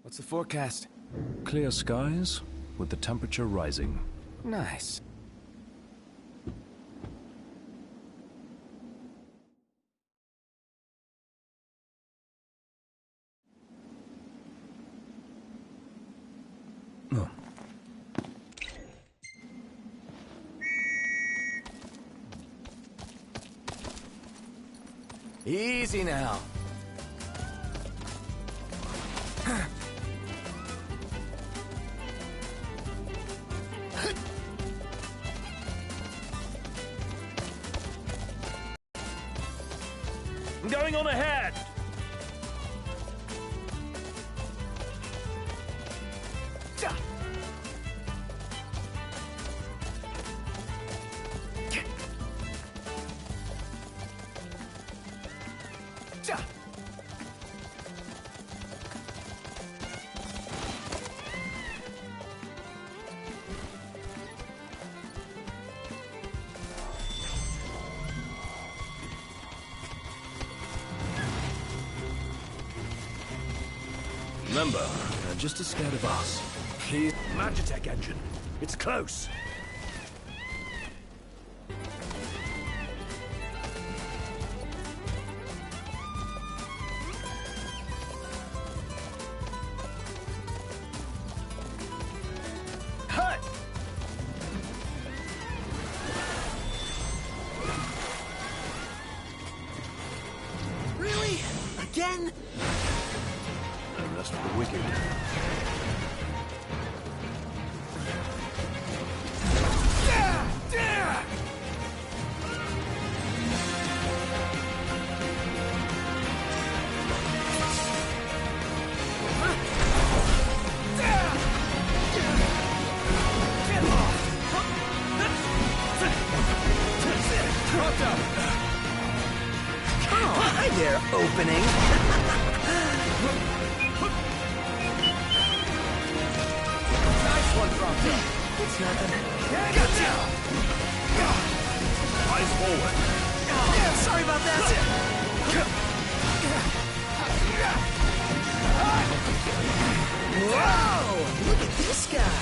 What's the forecast? Clear skies, with the temperature rising. Nice. Oh. Easy now. I'm going on ahead! Remember, they're just as scared of us. Magitech engine. It's close. Hut! Really? Again? No rest for the wicked. Hi there, opening. Nice one, Proctor. It's nothing. Gotcha! Eyes forward. Yeah, sorry about that. Whoa! Look at this guy.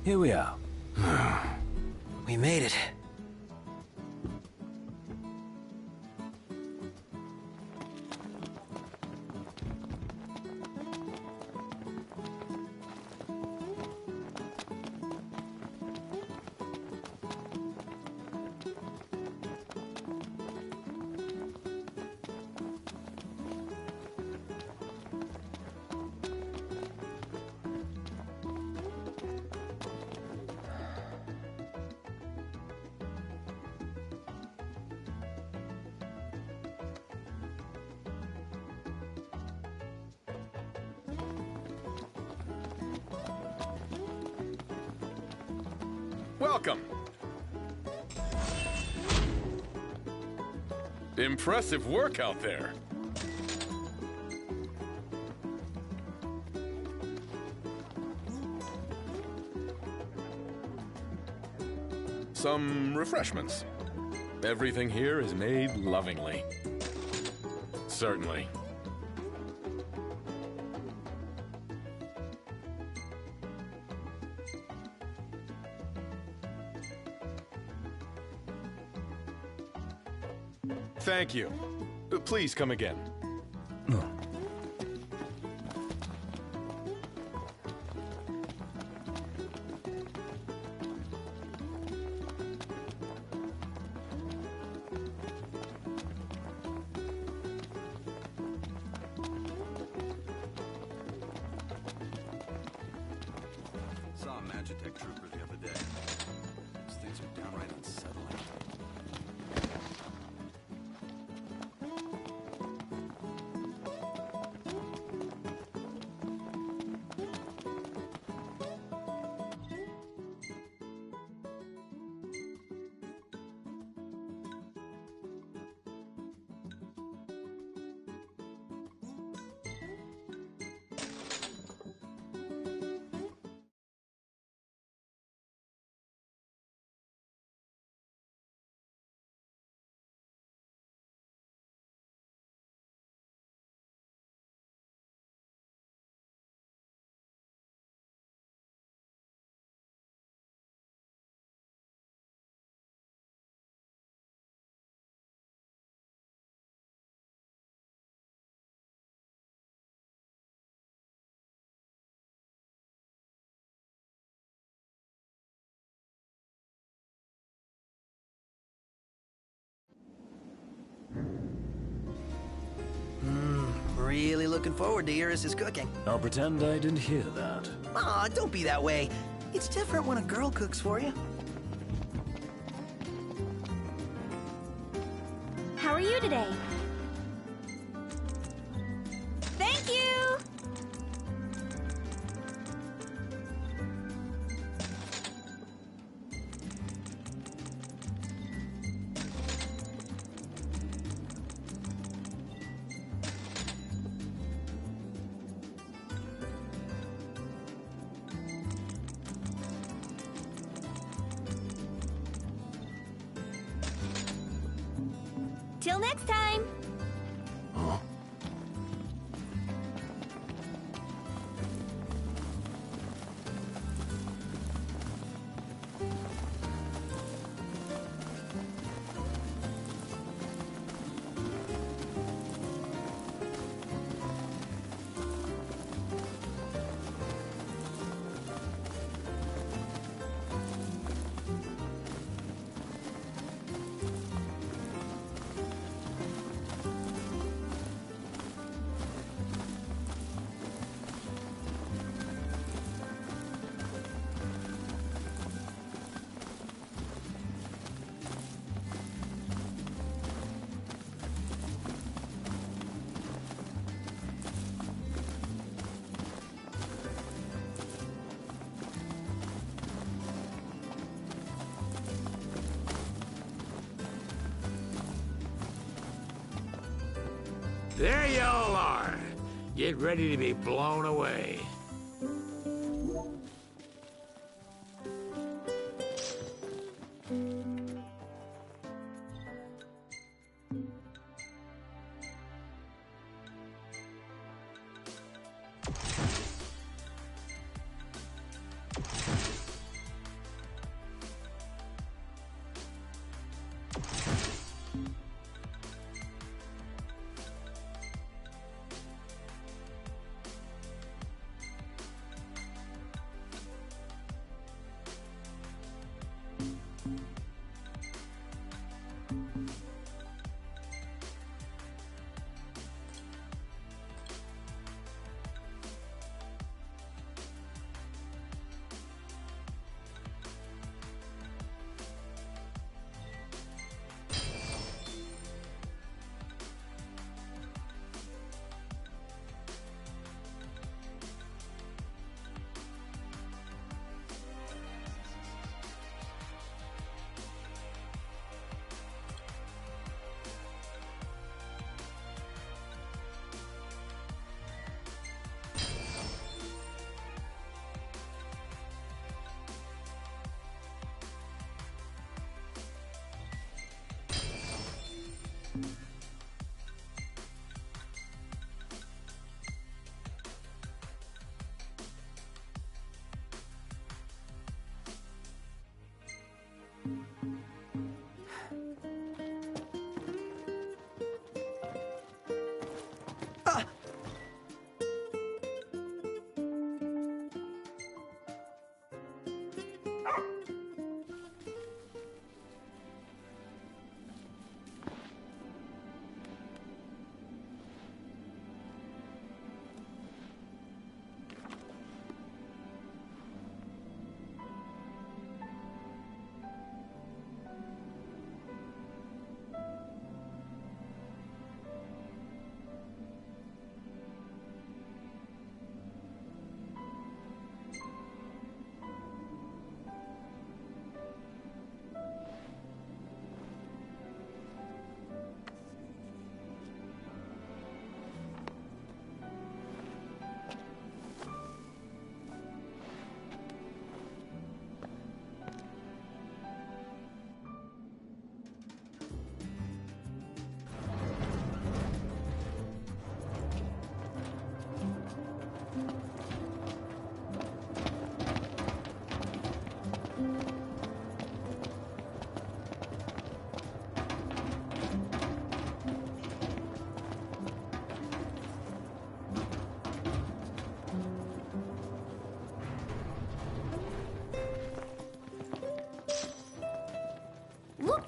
Here we are. We made it. Welcome. Impressive work out there. Some refreshments. Everything here is made lovingly. Certainly. Thank you. Please come again. Saw a Magitech trooper the other day. These things are downright unsettling. Really looking forward to Iris' cooking. I'll pretend I didn't hear that. Aw, don't be that way. It's different when a girl cooks for you. How are you today? Thank you! Till next time! There y'all are. Get ready to be blown away.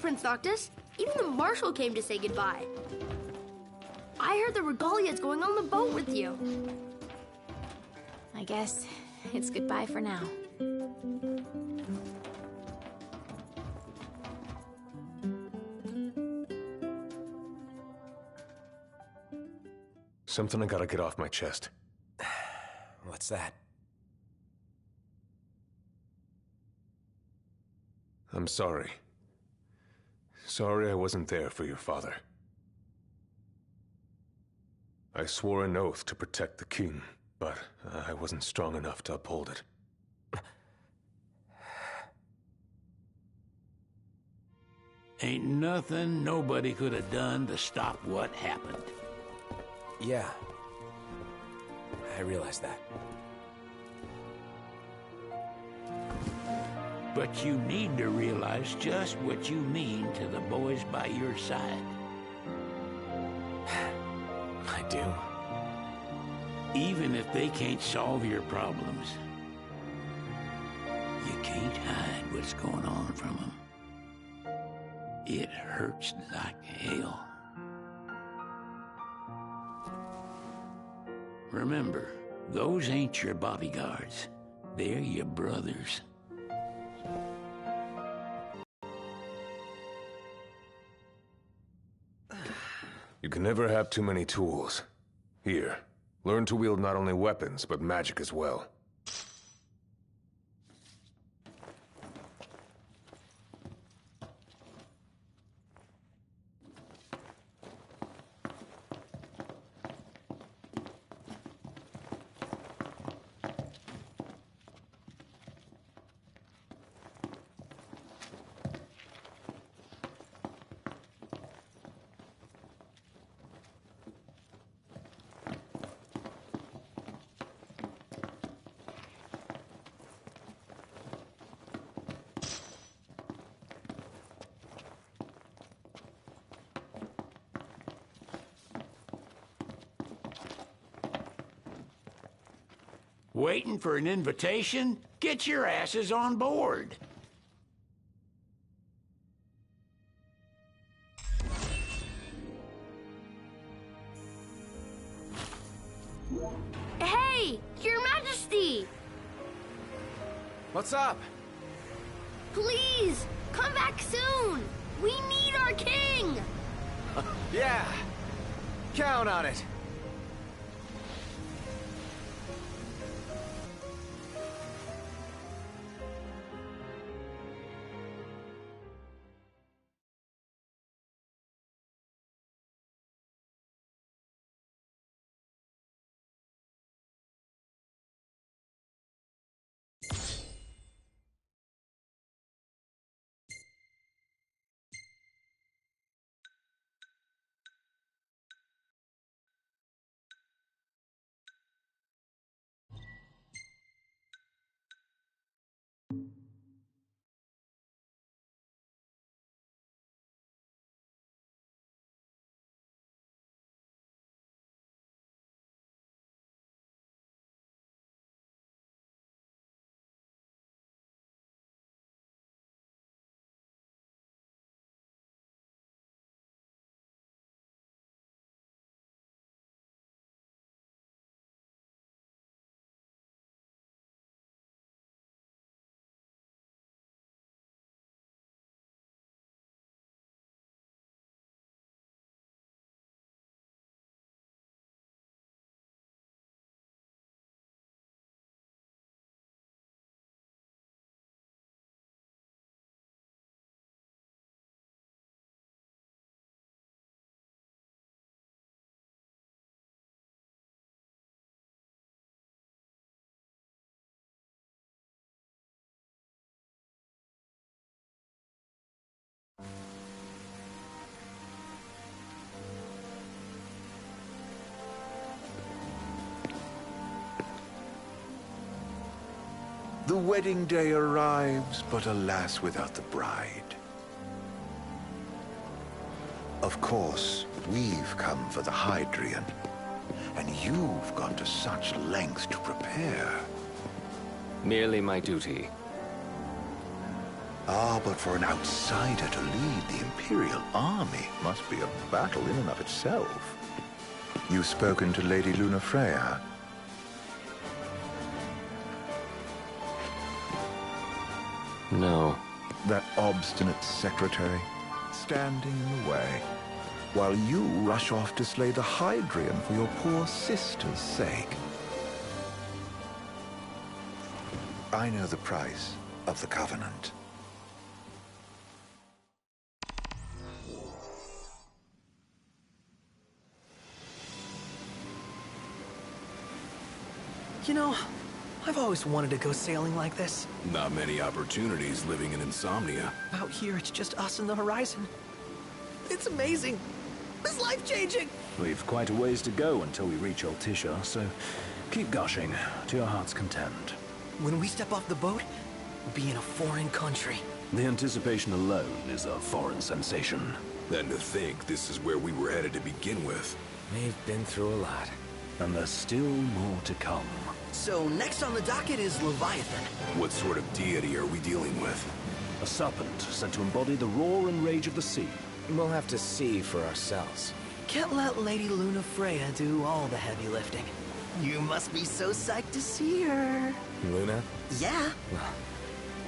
Prince Noctis. Even the Marshal came to say goodbye. I heard the Regalia's going on the boat with you. I guess it's goodbye for now. Something I gotta get off my chest. What's that? I'm sorry. Sorry I wasn't there for your father. I swore an oath to protect the king, but I wasn't strong enough to uphold it. Ain't nothing nobody could have done to stop what happened. Yeah. I realize that. But you need to realize just what you mean to the boys by your side. I do. Even if they can't solve your problems, you can't hide what's going on from them. It hurts like hell. Remember, those ain't your bodyguards. They're your brothers. You can never have too many tools. Here, learn to wield not only weapons, but magic as well. Waiting for an invitation? Get your asses on board. Hey, Your Majesty! What's up? Please, come back soon! We need our king! Yeah. Count on it. The wedding day arrives, but alas, without the bride. Of course, we've come for the Hydrian, and you've gone to such lengths to prepare. Merely my duty. Ah, but for an outsider to lead the Imperial army must be a battle in and of itself. You've spoken to Lady Lunafreya? No. That obstinate secretary, standing in the way, while you rush off to slay the Hydrian for your poor sister's sake. I know the price of the Covenant. You know, I've always wanted to go sailing like this. Not many opportunities living in Insomnia. Out here, it's just us and the horizon. It's amazing. It's life-changing. We've quite a ways to go until we reach Altisha, so keep gushing to your heart's content. When we step off the boat, we'll be in a foreign country. The anticipation alone is a foreign sensation. Then to think this is where we were headed to begin with. We've been through a lot. And there's still more to come. So next on the docket is Leviathan. What sort of deity are we dealing with? A serpent said to embody the roar and rage of the sea. We'll have to see for ourselves. Can't let Lady Lunafreya do all the heavy lifting. You must be so psyched to see her. Luna? Yeah. Well,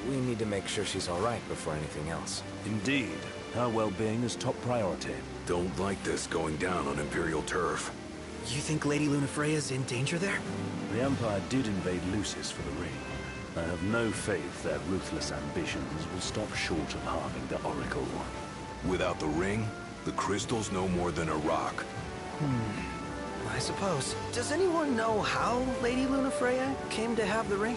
we need to make sure she's all right before anything else. Indeed. Her well-being is top priority. Don't like this going down on Imperial turf. You think Lady Lunafreya's in danger there? The Empire did invade Lucis for the ring. I have no faith their ruthless ambitions will stop short of harming the Oracle. Without the ring, the crystal's no more than a rock. I suppose. Does anyone know how Lady Lunafreya came to have the ring?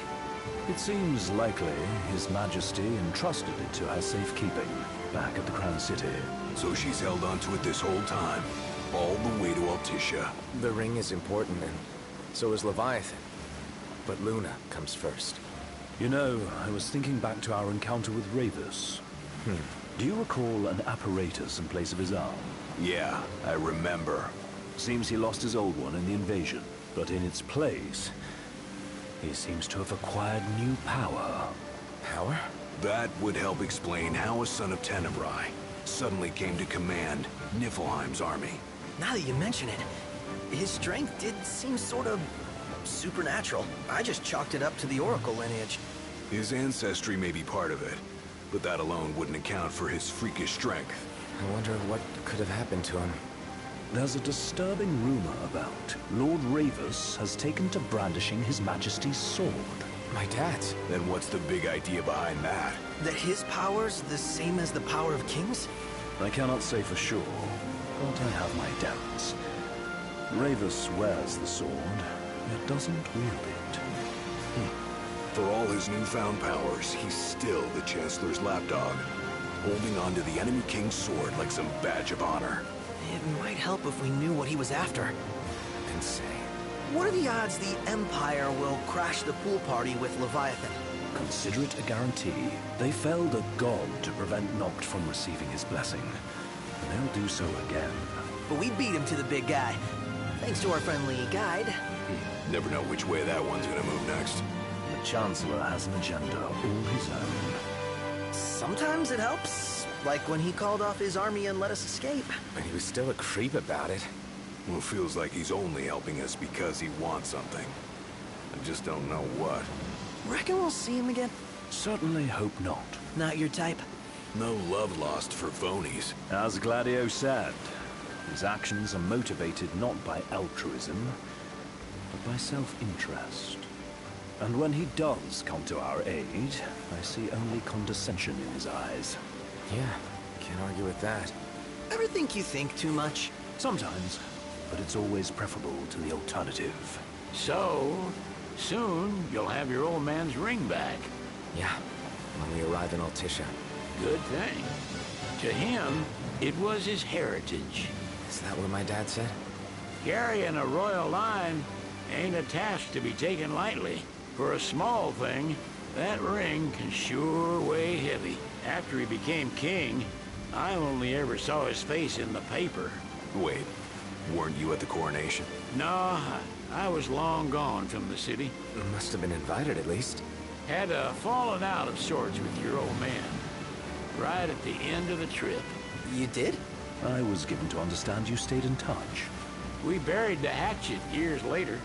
It seems likely His Majesty entrusted it to her safekeeping back at the Crown City. So she's held onto it this whole time, all the way to Altisha. The ring is important, and so is Leviathan. But Luna comes first. You know, I was thinking back to our encounter with Ravus. Do you recall an apparatus in place of his arm? Yeah, I remember. Seems he lost his old one in the invasion, but in its place, he seems to have acquired new power. Power? That would help explain how a son of Tenebrae suddenly came to command Niflheim's army. Now that you mention it, his strength did seem sort of supernatural. I just chalked it up to the Oracle lineage. His ancestry may be part of it, but that alone wouldn't account for his freakish strength. I wonder what could have happened to him. There's a disturbing rumor about Lord Ravus has taken to brandishing His Majesty's sword. My dad's? Then what's the big idea behind that? That his power's the same as the power of kings? I cannot say for sure, but I have my doubts. Ravus wears the sword, yet doesn't wield it. For all his newfound powers, he's still the Chancellor's lapdog, holding on to the enemy king's sword like some badge of honor. It might help if we knew what he was after. Insane. What are the odds the Empire will crash the pool party with Leviathan? Consider it a guarantee. They felled a god to prevent Noct from receiving his blessing. And they'll do so again. But we beat him to the big guy. Thanks to our friendly guide. Never know which way that one's gonna move next. The Chancellor has an agenda all his own. Sometimes it helps. Like when he called off his army and let us escape. But he was still a creep about it. Well, feels like he's only helping us because he wants something. I just don't know what. Reckon we'll see him again? Certainly hope not. Not your type? No love lost for phonies. As Gladio said, his actions are motivated not by altruism, but by self-interest. And when he does come to our aid, I see only condescension in his eyes. Yeah, can't argue with that. Ever think you think too much? Sometimes, but it's always preferable to the alternative. So, soon you'll have your old man's ring back. Yeah, when we arrive in Altisha. Good thing. To him, it was his heritage. Is that what my dad said? Carrying a royal line ain't a task to be taken lightly. For a small thing, that ring can sure weigh heavy. After he became king, I only ever saw his face in the paper. Wait, weren't you at the coronation? No, I was long gone from the city. Must have been invited at least. Had a falling out of sorts with your old man. right at the end of the trip. You did? I was given to understand you stayed in touch. We buried the hatchet years later,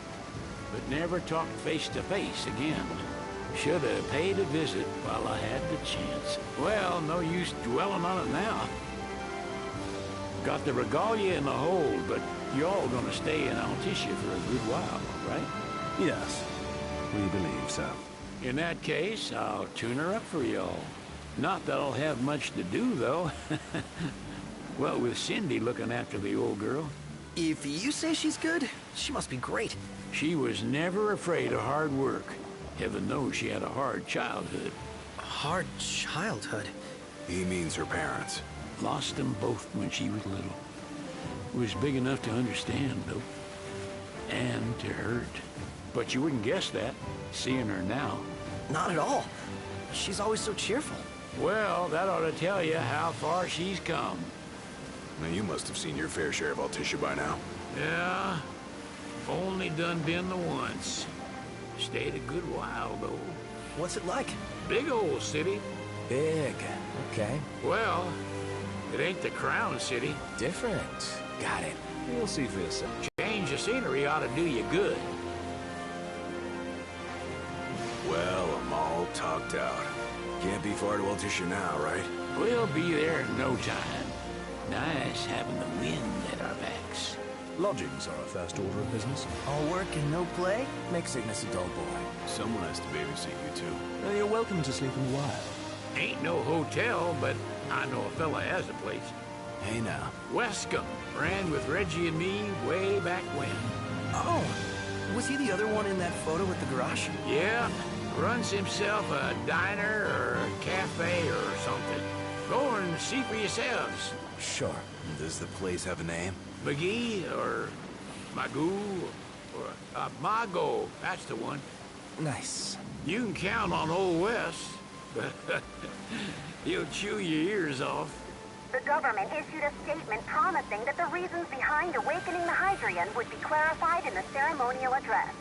but never talked face to face again. Should have paid a visit while I had the chance. Well, no use dwelling on it now. Got the regalia in the hold, but y'all gonna stay in Altissia for a good while, right? Yes, we believe so. In that case, I'll tune her up for y'all. Not that I'll have much to do, though. Well, with Cindy looking after the old girl. If you say she's good, she must be great. She was never afraid of hard work. Heaven knows she had a hard childhood. Hard childhood? He means her parents. Lost them both when she was little. Was big enough to understand, though. And to hurt. But you wouldn't guess that, seeing her now. Not at all. She's always so cheerful. Well, that ought to tell you how far she's come. Now, you must have seen your fair share of Altissia by now. Yeah, only done been the once. Stayed a good while, though. What's it like? Big old city. Big. Okay. Well, it ain't the crown city. Different. Got it. You'll see for yourself. Change of scenery ought to do you good. Well, I'm all talked out. Can't be far to Altissia now, right? We'll be there in no time. Nice having the wind at our backs. Lodgings are a first order of business. All work and no play? Make Cygnus a dull boy. Someone has to babysit you, too. You're welcome to sleep in the wild. Ain't no hotel, but I know a fella has a place. Hey, now. Wescombe ran with Reggie and me way back when. Oh, was he the other one in that photo at the garage? Yeah, runs himself a diner or a cafe or something. Go and see for yourselves. Sure. Does the place have a name? McGee or Magoo or Mago, that's the one. Nice. You can count on Old West. He'll chew your ears off. The government issued a statement promising that the reasons behind awakening the Hydrian would be clarified in the ceremonial address.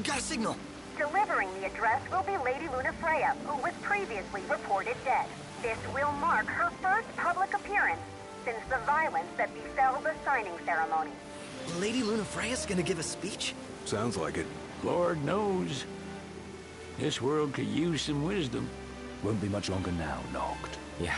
Got a signal. Delivering the address will be Lady Luna Freya, who was previously reported dead. This will mark her first public appearance since the violence that befell the signing ceremony. Lady Luna Freya's gonna give a speech? Sounds like it. Lord knows. This world could use some wisdom. Won't be much longer now, Noct. Yeah.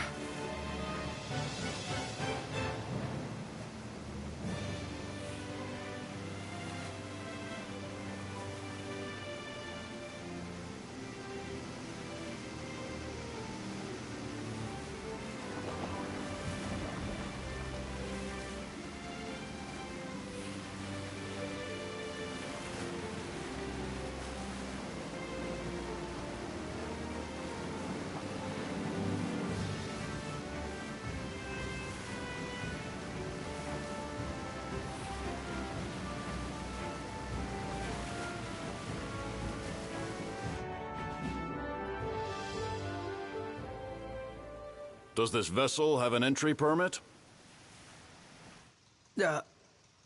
Does this vessel have an entry permit?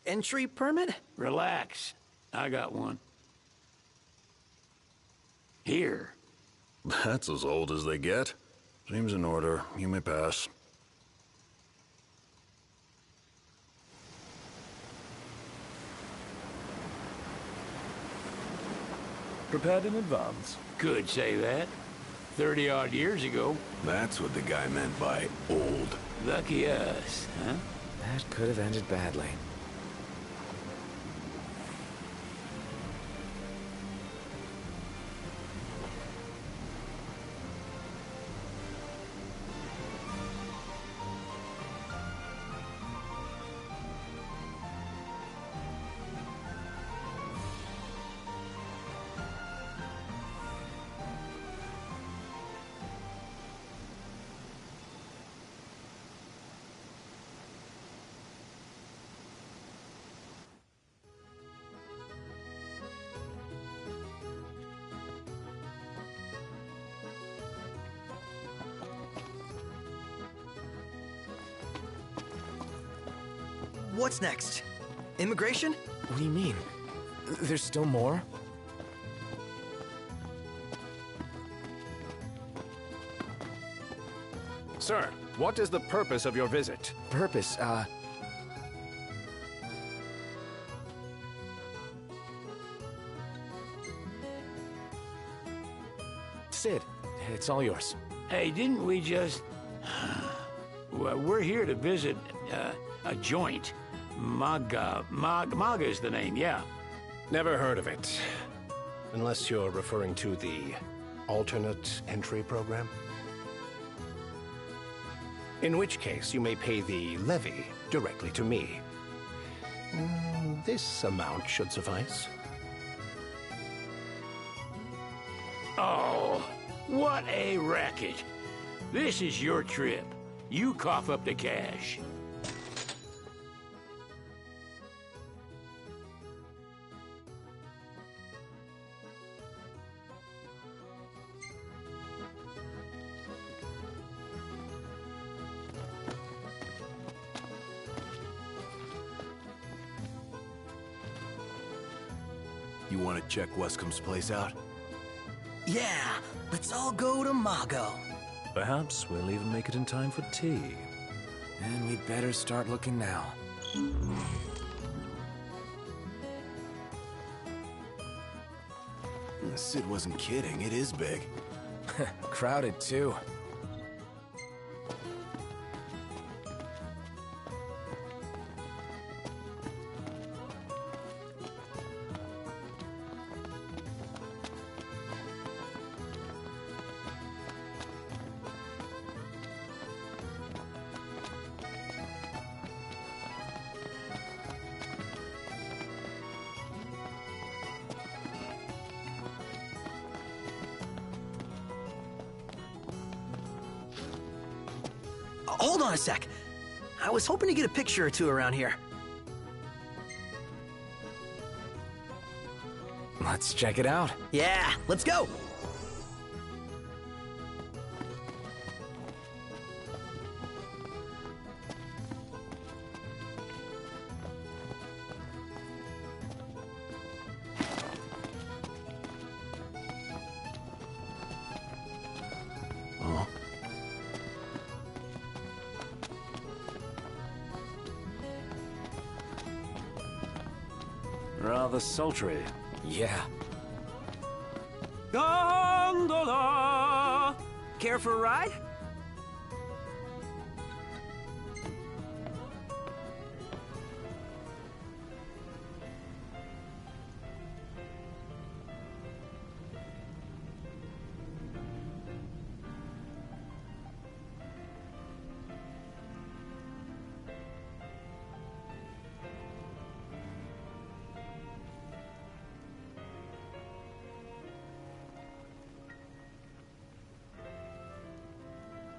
Entry permit? Relax. I got one. Here. That's as old as they get. Seems in order. You may pass. Prepared in advance. Could say that. 30-odd years ago. That's what the guy meant by old. Lucky us, huh? That could have ended badly. What's next? Immigration? What do you mean? There's still more? Sir, what is the purpose of your visit? Purpose, Sid, it's all yours. Hey, didn't we just... Well, we're here to visit a joint. Maga is the name, yeah. Never heard of it. Unless you're referring to the alternate entry program. In which case, you may pay the levy directly to me. This amount should suffice. Oh, what a racket. This is your trip. You cough up the cash. You want to check Wescom's place out? Yeah, let's all go to Mago. Perhaps we'll even make it in time for tea. And we'd better start looking now. Sid wasn't kidding, it is big. Crowded, too. Hold on a sec. I was hoping to get a picture or two around here. Let's check it out. Yeah, let's go. Rather sultry. Yeah. Gondola! Care for a ride?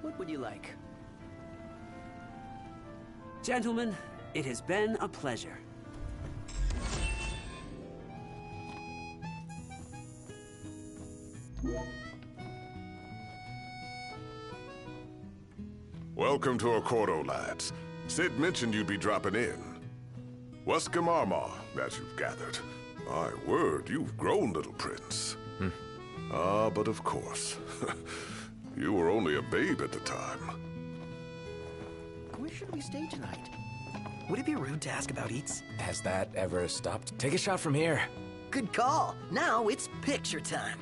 What would you like? Gentlemen, it has been a pleasure. Welcome to Accordo, lads. Sid mentioned you'd be dropping in. Wescom Armor, as you've gathered. My word, you've grown, little prince. Ah, but of course. You were only a babe at the time. Where should we stay tonight? Would it be rude to ask about eats? Has that ever stopped? Take a shot from here. Good call. Now it's picture time.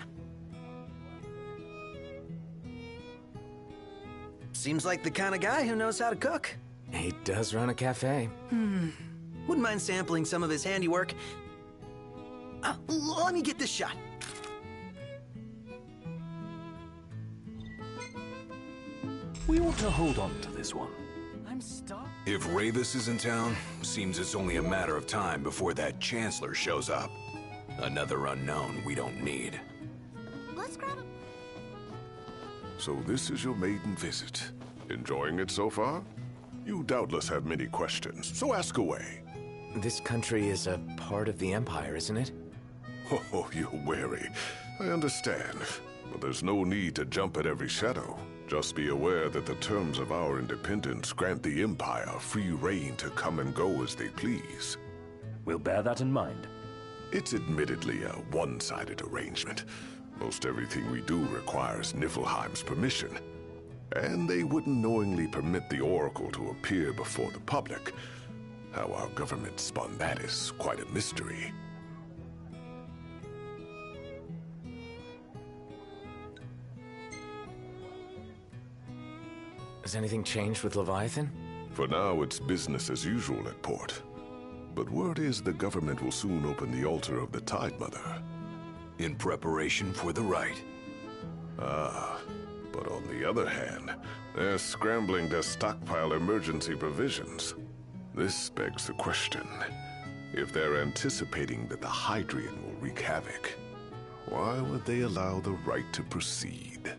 Seems like the kind of guy who knows how to cook. He does run a cafe. Wouldn't mind sampling some of his handiwork. Let me get this shot. We ought to hold on to this one. I'm stuck. If Ravis is in town, seems it's only a matter of time before that Chancellor shows up. Another unknown we don't need. Let's grab him. So this is your maiden visit. Enjoying it so far? You doubtless have many questions, so ask away. This country is a part of the Empire, isn't it? Oh, you're wary. I understand. But there's no need to jump at every shadow. Just be aware that the terms of our independence grant the Empire free reign to come and go as they please. We'll bear that in mind. It's admittedly a one-sided arrangement. Most everything we do requires Niflheim's permission. And they wouldn't knowingly permit the Oracle to appear before the public. How our government spun that is quite a mystery. Has anything changed with Leviathan? For now, it's business as usual at port. But word is the government will soon open the altar of the Tide Mother. In preparation for the rite. Ah, but on the other hand, they're scrambling to stockpile emergency provisions. This begs the question. If they're anticipating that the Hydrian will wreak havoc, why would they allow the rite to proceed?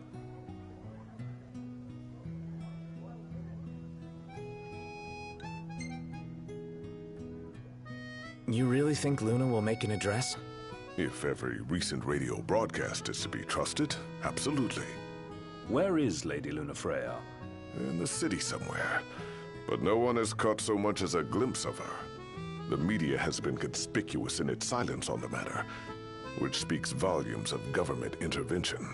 You really think Luna will make an address? If every recent radio broadcast is to be trusted, absolutely. Where is Lady Lunafreya? In the city somewhere. But no one has caught so much as a glimpse of her. The media has been conspicuous in its silence on the matter, which speaks volumes of government intervention.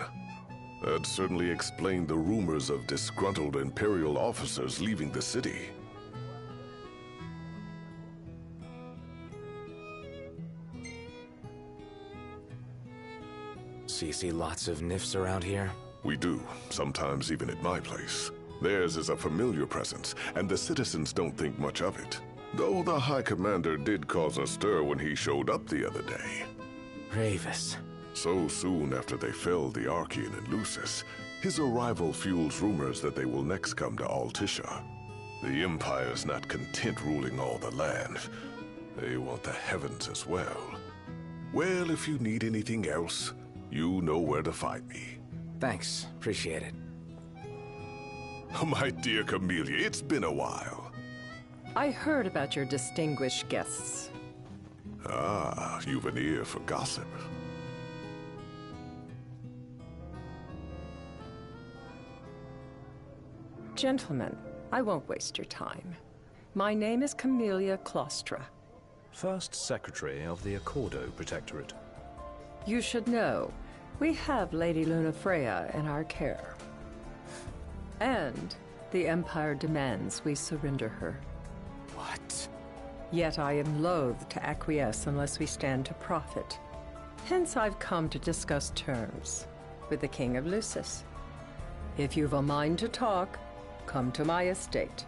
That certainly explained the rumors of disgruntled Imperial officers leaving the city. So you see lots of nifs around here? We do, sometimes even at my place. Theirs is a familiar presence, and the citizens don't think much of it. Though the High Commander did cause a stir when he showed up the other day. Ravis. So soon after they felled the Archean and Lucis, his arrival fuels rumors that they will next come to Altisha. The Empire's not content ruling all the land. They want the heavens as well. Well, if you need anything else, you know where to find me. Thanks. Appreciate it. My dear Camellia, it's been a while. I heard about your distinguished guests. Ah, you've an ear for gossip. Gentlemen, I won't waste your time. My name is Camellia Claustra. First Secretary of the Accordo Protectorate. You should know, we have Lady Lunafreya in our care. And the Empire demands we surrender her. What? Yet I am loath to acquiesce unless we stand to profit. Hence I've come to discuss terms with the King of Lucis. If you've a mind to talk, come to my estate.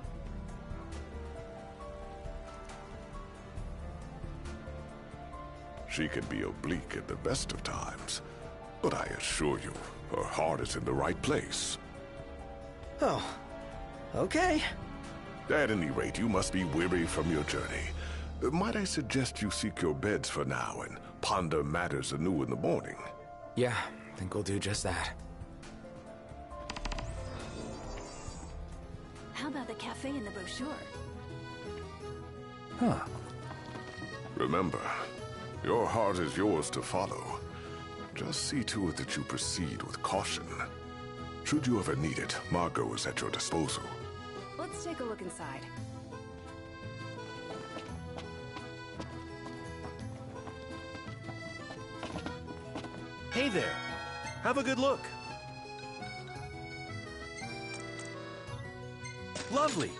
She can be oblique at the best of times, but I assure you, her heart is in the right place. Oh, okay. At any rate, you must be weary from your journey. Might I suggest you seek your beds for now and ponder matters anew in the morning? Yeah, I think we'll do just that. How about the cafe in the brochure? Huh. Remember, your heart is yours to follow. Just see to it that you proceed with caution. Should you ever need it, Margot is at your disposal. Let's take a look inside. Hey there. Have a good look. Lovely.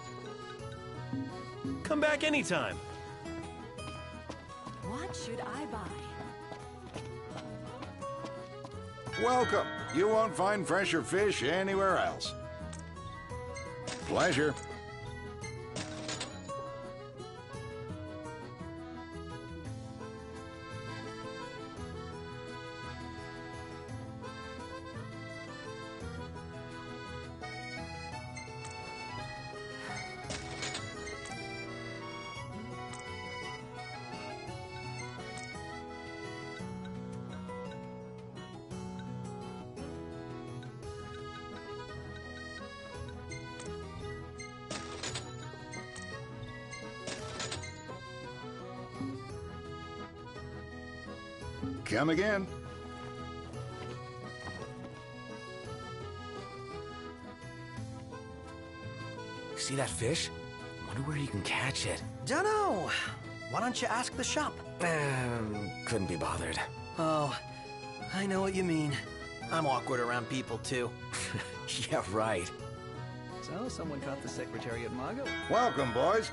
Come back anytime. What should I buy? Welcome. You won't find fresher fish anywhere else. Pleasure. Come again. See that fish? Wonder where you can catch it. Dunno. Why don't you ask the shop? Couldn't be bothered. Oh, I know what you mean. I'm awkward around people, too. Yeah, right. So, someone caught the secretary at Mago? Welcome, boys.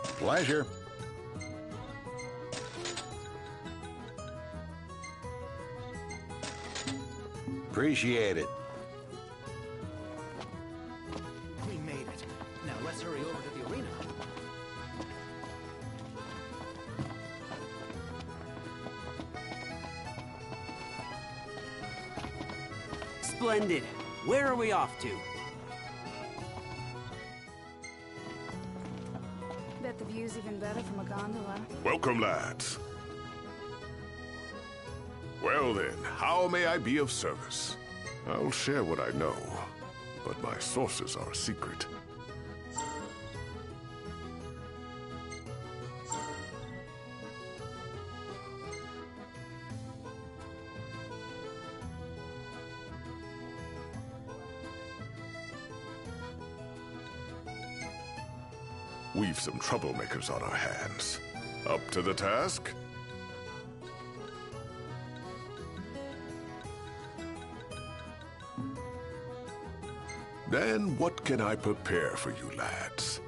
Pleasure. Appreciate it. We made it. Now let's hurry over to the arena. Splendid. Where are we off to? Bet the view's even better from a gondola. Welcome, lads. Well then, how may I be of service? I'll share what I know, but my sources are a secret. We've some troublemakers on our hands. Up to the task? Then what can I prepare for you lads?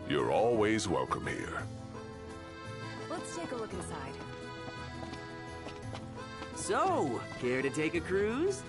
You're always welcome here. Let's take a look inside. So, care to take a cruise?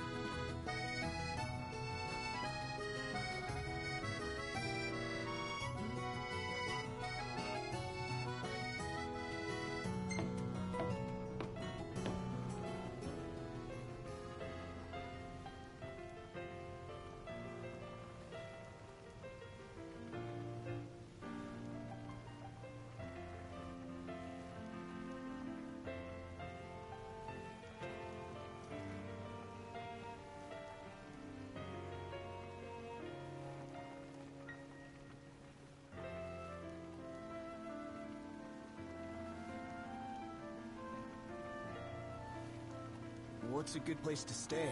What's a good place to stay?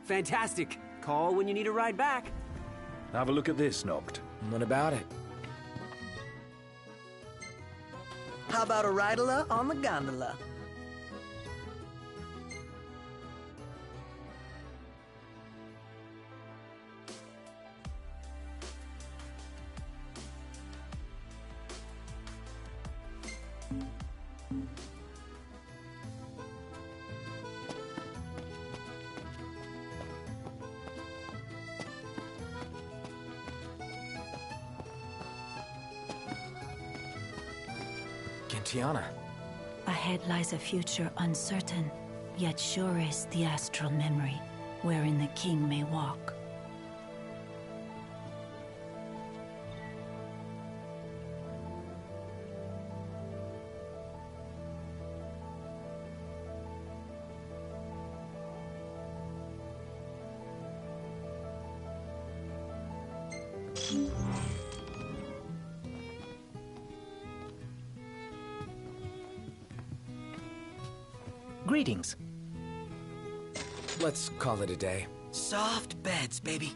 Fantastic. Call when you need a ride back. Have a look at this, Noct. What about it? How about a ridola on the gondola? Tiana. Ahead lies a future uncertain, yet sure is the astral memory, wherein the king may walk. Greetings. Let's call it a day. Soft beds, baby.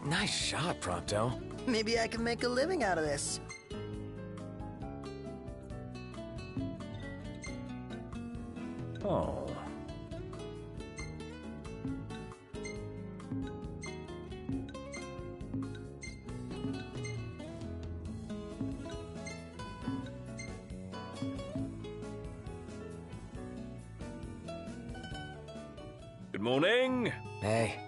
Nice shot, Prompto. Maybe I can make a living out of this. Oh. Good morning. Hey.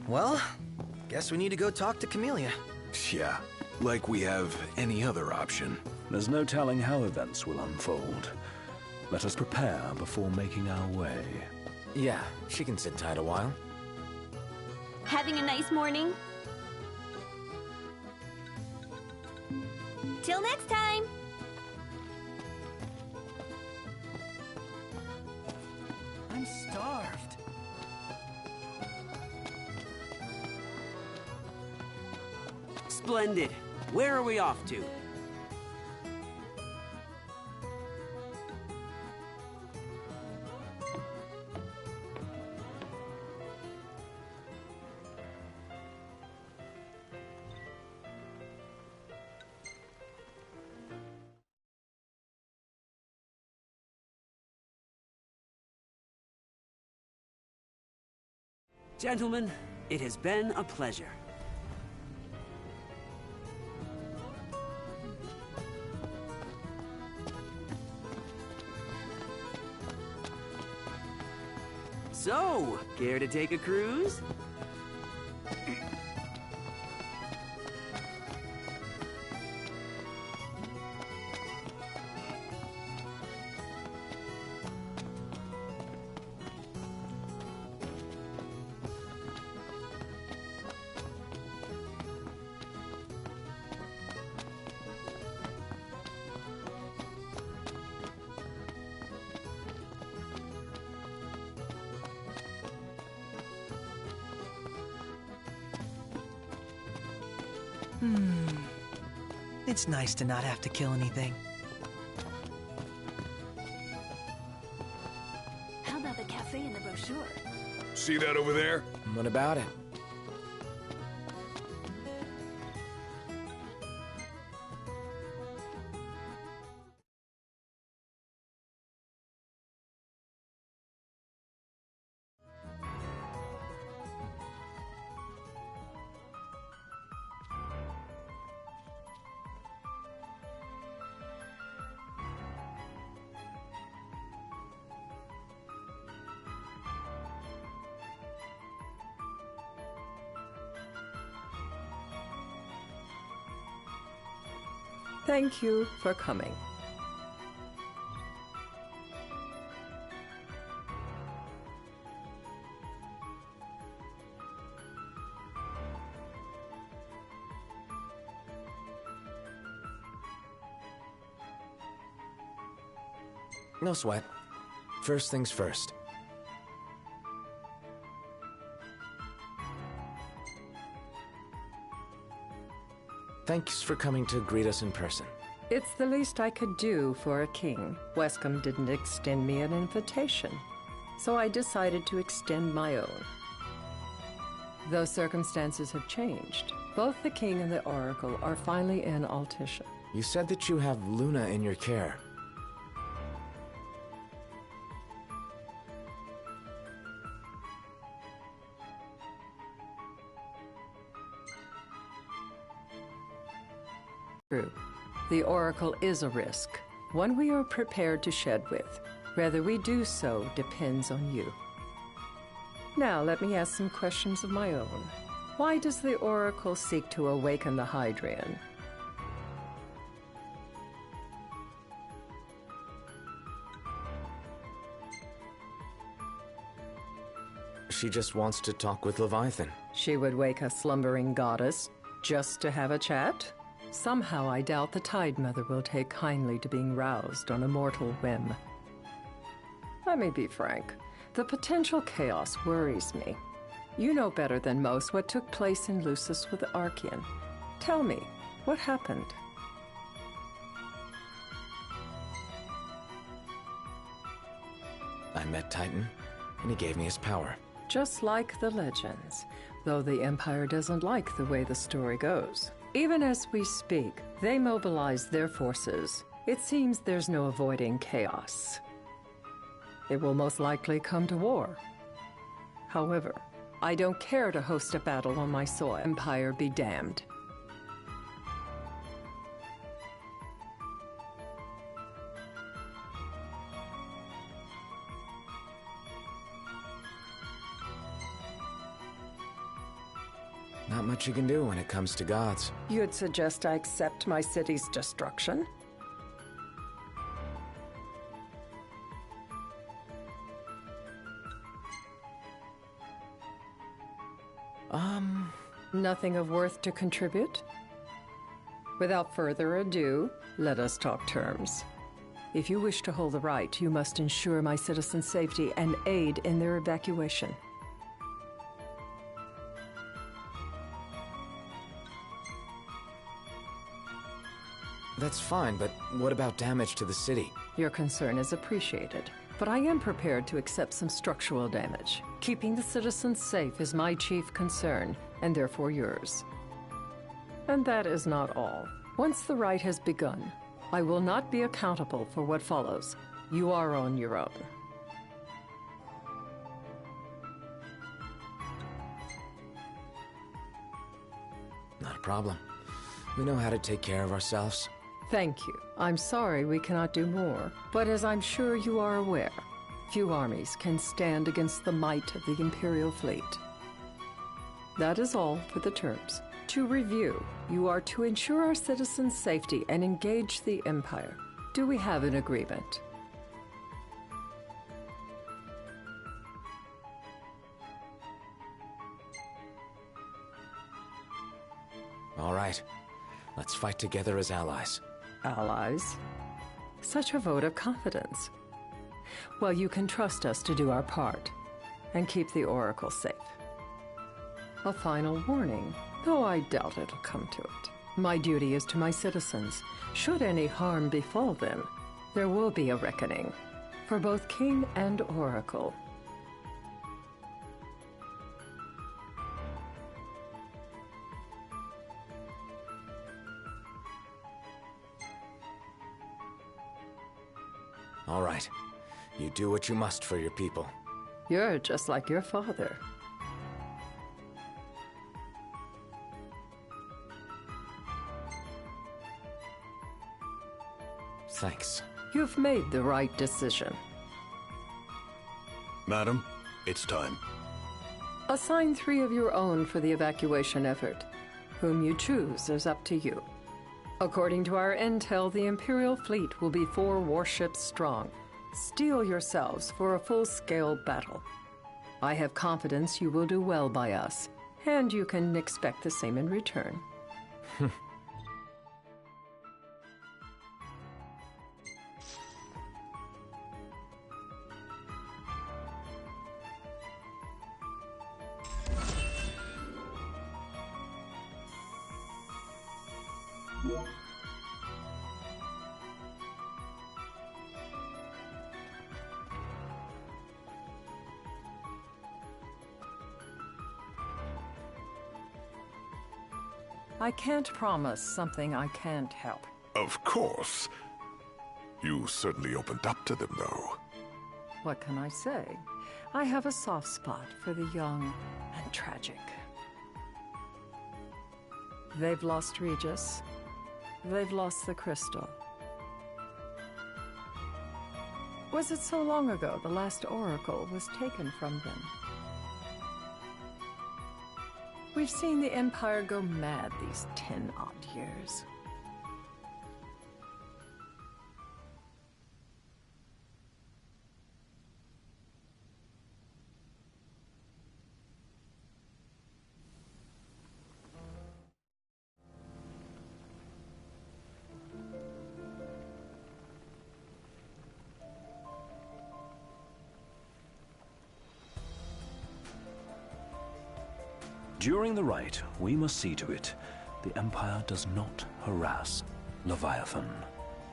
Well, guess we need to go talk to Camellia. Yeah, like we have any other option. There's no telling how events will unfold. Let us prepare before making our way. Yeah, she can sit tight a while. Having a nice morning? Till next time! I'm starved. Splendid. Where are we off to? Gentlemen, it has been a pleasure. So, care to take a cruise? It's nice to not have to kill anything. How about the cafe in the brochure? See that over there? What about it? Thank you for coming. No sweat. First things first. Thanks for coming to greet us in person. It's the least I could do for a king. Wescombe didn't extend me an invitation, so I decided to extend my own. Though circumstances have changed, both the king and the oracle are finally in Altissia. You said that you have Luna in your care. The Oracle is a risk, one we are prepared to shed with. Whether we do so depends on you. Now, let me ask some questions of my own. Why does the Oracle seek to awaken the Hydrian? She just wants to talk with Leviathan. She would wake a slumbering goddess just to have a chat? Somehow I doubt the Tide Mother will take kindly to being roused on a mortal whim. Let me be frank. The potential chaos worries me. You know better than most what took place in Lucis with Archean. Tell me, what happened? I met Titan, and he gave me his power. Just like the legends, though the Empire doesn't like the way the story goes. Even as we speak, they mobilize their forces. It seems there's no avoiding chaos. It will most likely come to war. However, I don't care to host a battle on my soil. Empire be damned. Not much you can do when it comes to gods. You'd suggest I accept my city's destruction? Nothing of worth to contribute? Without further ado, let us talk terms. If you wish to hold the right, you must ensure my citizens' safety and aid in their evacuation. That's fine, but what about damage to the city? Your concern is appreciated, but I am prepared to accept some structural damage. Keeping the citizens safe is my chief concern, and therefore yours. And that is not all. Once the rite has begun, I will not be accountable for what follows. You are on your own. Not a problem. We know how to take care of ourselves. Thank you. I'm sorry we cannot do more, but as I'm sure you are aware, few armies can stand against the might of the Imperial fleet. That is all for the terms. To review, you are to ensure our citizens' safety and engage the Empire. Do we have an agreement? All right. Let's fight together as allies. Allies? Such a vote of confidence. Well, you can trust us to do our part and keep the Oracle safe. A final warning, though I doubt it'll come to it. My duty is to my citizens. Should any harm befall them, there will be a reckoning for both King and Oracle. All right. You do what you must for your people. You're just like your father. Thanks. You've made the right decision. Madam, it's time. Assign 3 of your own for the evacuation effort. Whom you choose is up to you. According to our intel, the Imperial fleet will be 4 warships strong. Steel yourselves for a full-scale battle. I have confidence you will do well by us, and you can expect the same in return. I can't promise something I can't help. Of course. You certainly opened up to them, though. What can I say? I have a soft spot for the young and tragic. They've lost Regis. They've lost the crystal. Was it so long ago the last oracle was taken from them? We've seen the Empire go mad these 10-odd years. During the rite, we must see to it the Empire does not harass Leviathan.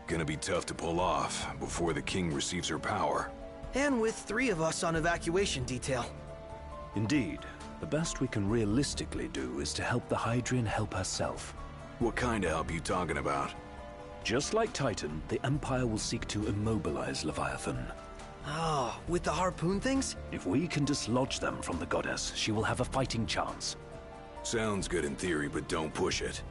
Gonna be tough to pull off before the king receives her power. And with 3 of us on evacuation detail. Indeed, the best we can realistically do is to help the Hydrian help herself. What kind of help you talking about? Just like Titan, the Empire will seek to immobilize Leviathan. Oh, with the harpoon things? If we can dislodge them from the goddess, she will have a fighting chance. Sounds good in theory, but don't push it.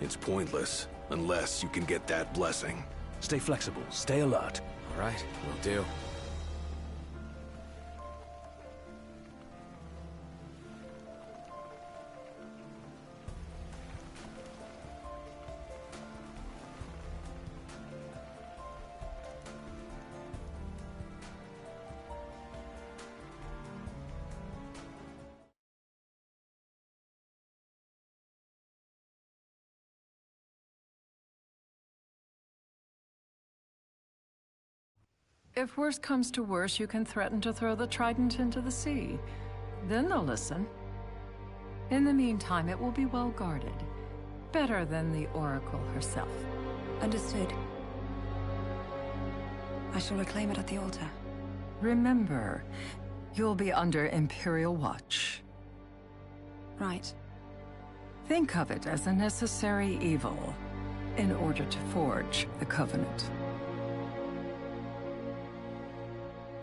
It's pointless, unless you can get that blessing. Stay flexible, stay alert. All right, will do. If worse comes to worse, you can threaten to throw the trident into the sea. Then they'll listen. In the meantime, it will be well guarded. Better than the Oracle herself. Understood. I shall reclaim it at the altar. Remember, you'll be under Imperial watch. Right. Think of it as a necessary evil in order to forge the Covenant.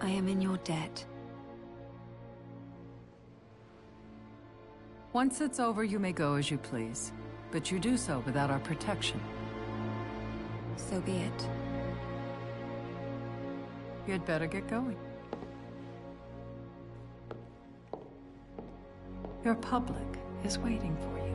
I am in your debt. Once it's over, you may go as you please. But you do so without our protection. So be it. You'd better get going. Your public is waiting for you.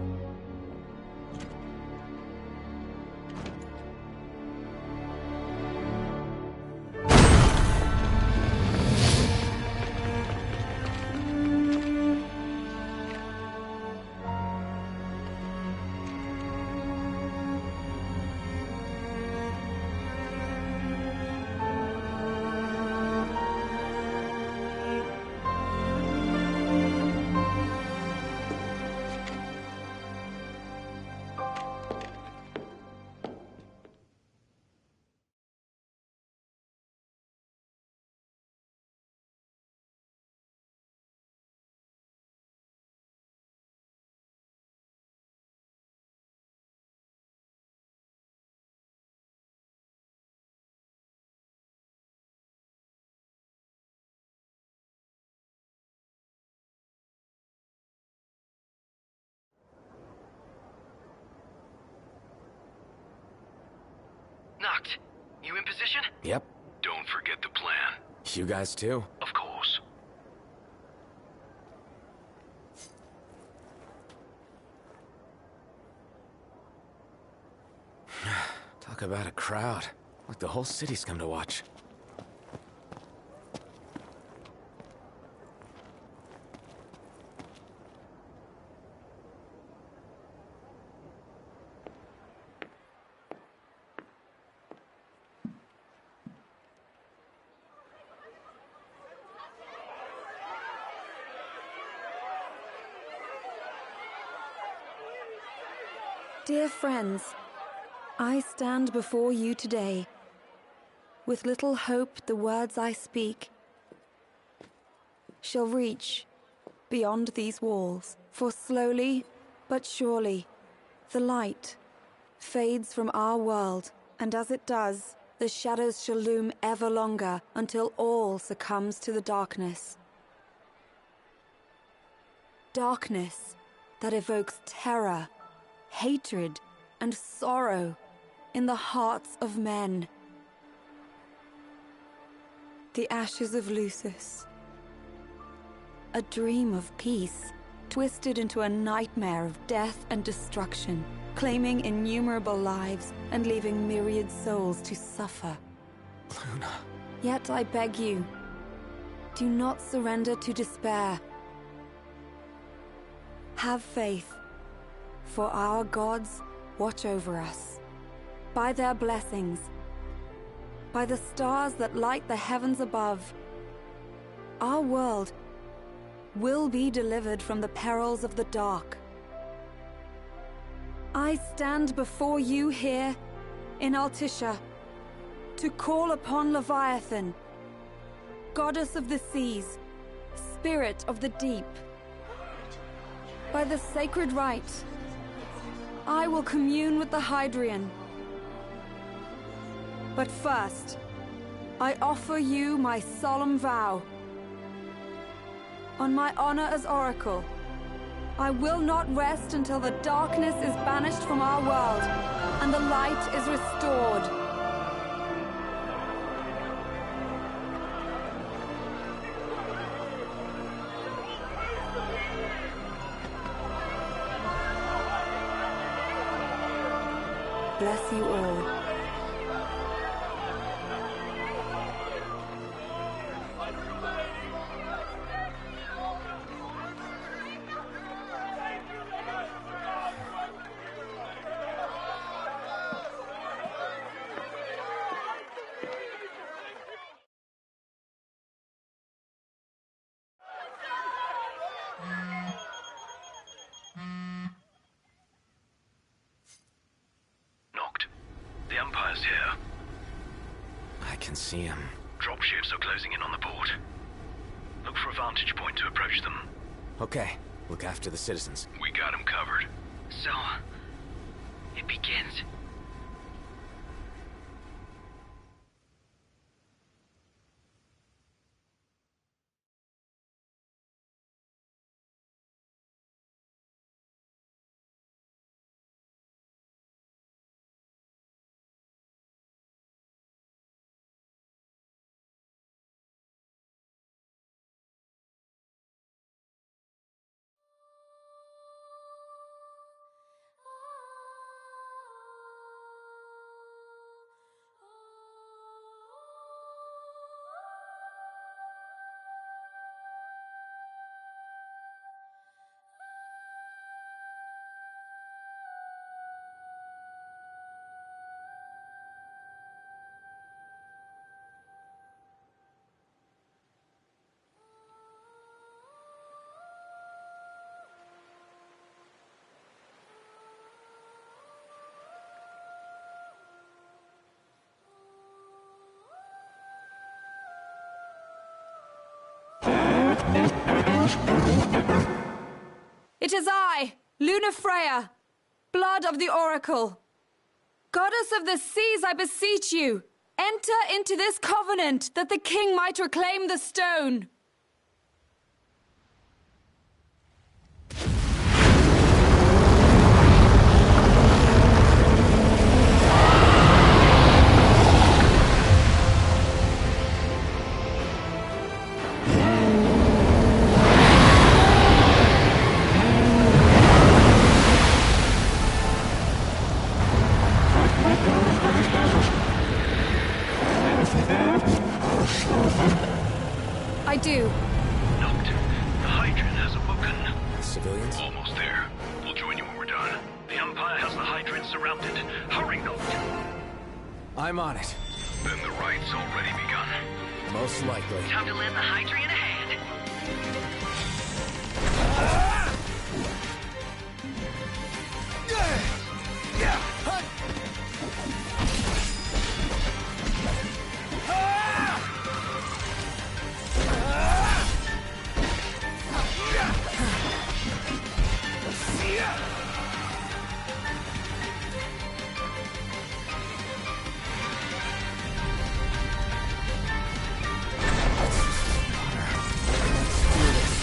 Knocked. You in position? Yep. Don't forget the plan. You guys too? Of course. Talk about a crowd. Like the whole city's come to watch. Dear friends, I stand before you today. With little hope the words I speak shall reach beyond these walls. For slowly but surely the light fades from our world, and as it does, the shadows shall loom ever longer until all succumbs to the darkness. Darkness that evokes terror, hatred, and sorrow in the hearts of men. The ashes of Lucis. A dream of peace, twisted into a nightmare of death and destruction, claiming innumerable lives and leaving myriad souls to suffer. Luna. Yet I beg you, do not surrender to despair. Have faith, for our gods watch over us. By their blessings, by the stars that light the heavens above, our world will be delivered from the perils of the dark. I stand before you here in Altissia to call upon Leviathan, goddess of the seas, spirit of the deep. By the sacred rite, I will commune with the Hydrian. But first, I offer you my solemn vow. On my honor as Oracle, I will not rest until the darkness is banished from our world and the light is restored. Bless you all. The Empire's here. I can see him. Dropships are closing in on the port. Look for a vantage point to approach them. Okay, look after the citizens. We got them covered. So, it begins. It is I, Luna Freya, blood of the Oracle. Goddess of the seas, I beseech you, enter into this covenant that the king might reclaim the stone. I do. Noct. The Hydrian has awoken. Civilians? Almost there. We'll join you when we're done. The Empire has the Hydrian surrounded. Hurry, Noct. I'm on it. Then the rite's already begun. Most likely. Time to lend the Hydrian a hand. Let's do this.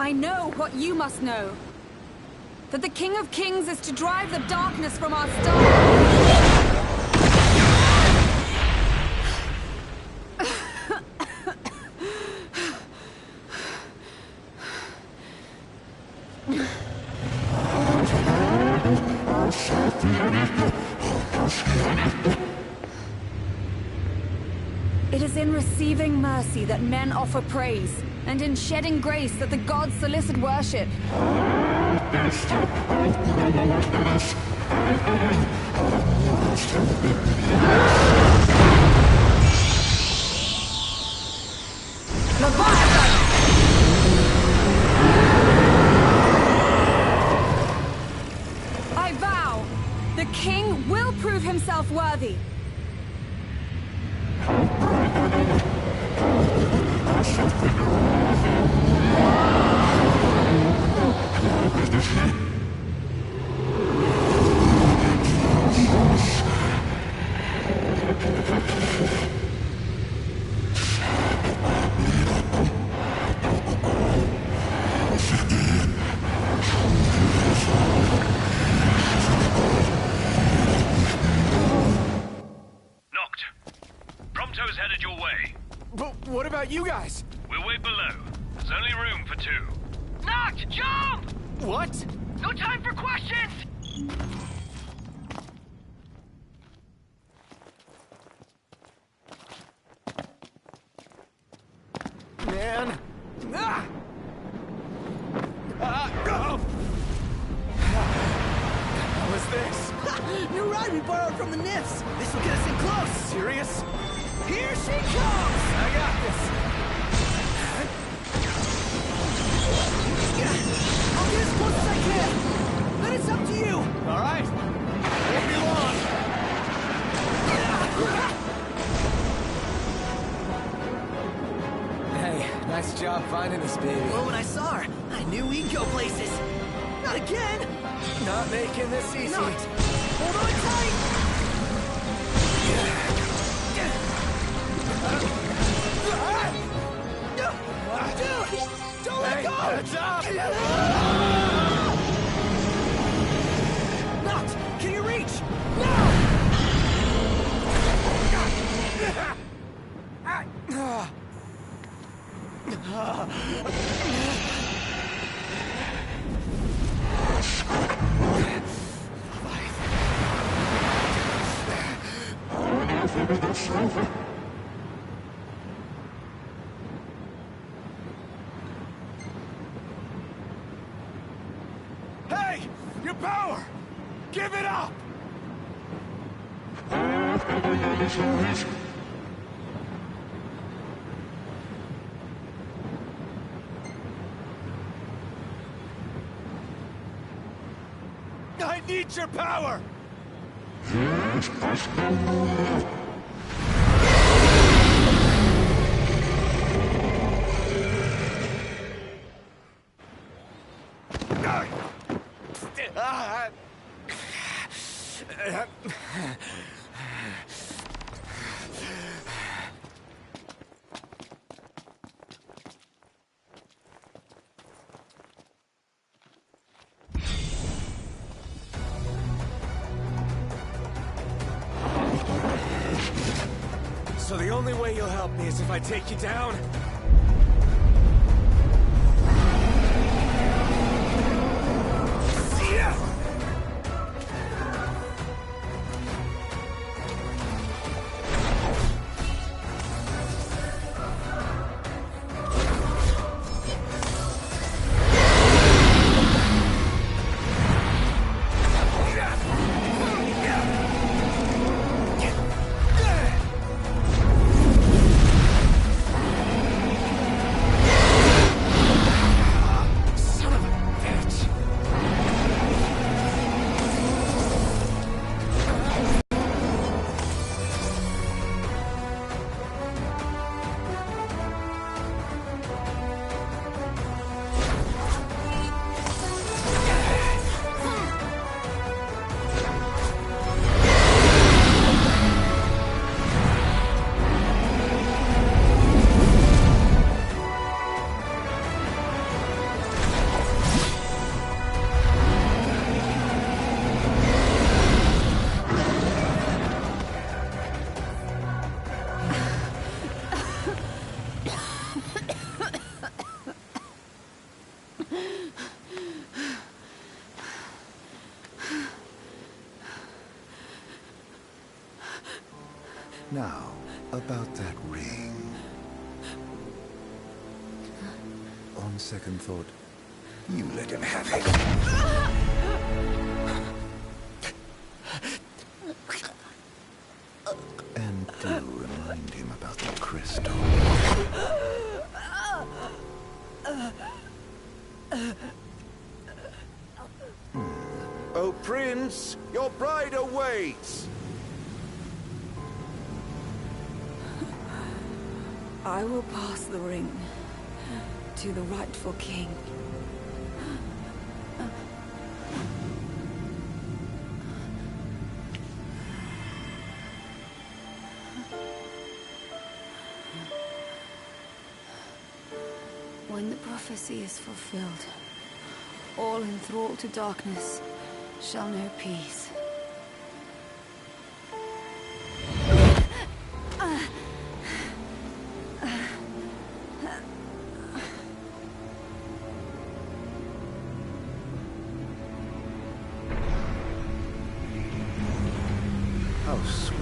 I know what you must know. That the King of Kings is to drive the darkness from our star. It is in receiving mercy that men offer praise, and in shedding grace that the gods solicit worship. Leviathan! I vow, the king will prove himself worthy. What about you guys? We'll wait below. There's only room for two. Noct, jump! What? No time for questions! Man. Ah! Oh! What was this? New ride we borrowed from the Nifs. This will get us in close. Serious? Here she comes! I got this. I'll get as close as I can. Then it's up to you. All right. Won't be long. Hey, nice job finding this baby. Well, when I saw her, I knew we'd go places. Not again. Not making this easy. Not. Hold on tight. Dude, don't let go! Heads up! Noct, can you reach? Hey! Your power! Give it up! I need your power! So the only way you'll help me is if I take you down? See ya! Now, about that ring. On second thought, you let him have it. And do remind him about the crystal. Oh, Prince, your bride awaits! I will pass the ring to the rightful king. When the prophecy is fulfilled, all enthralled to darkness shall know peace. How sweet.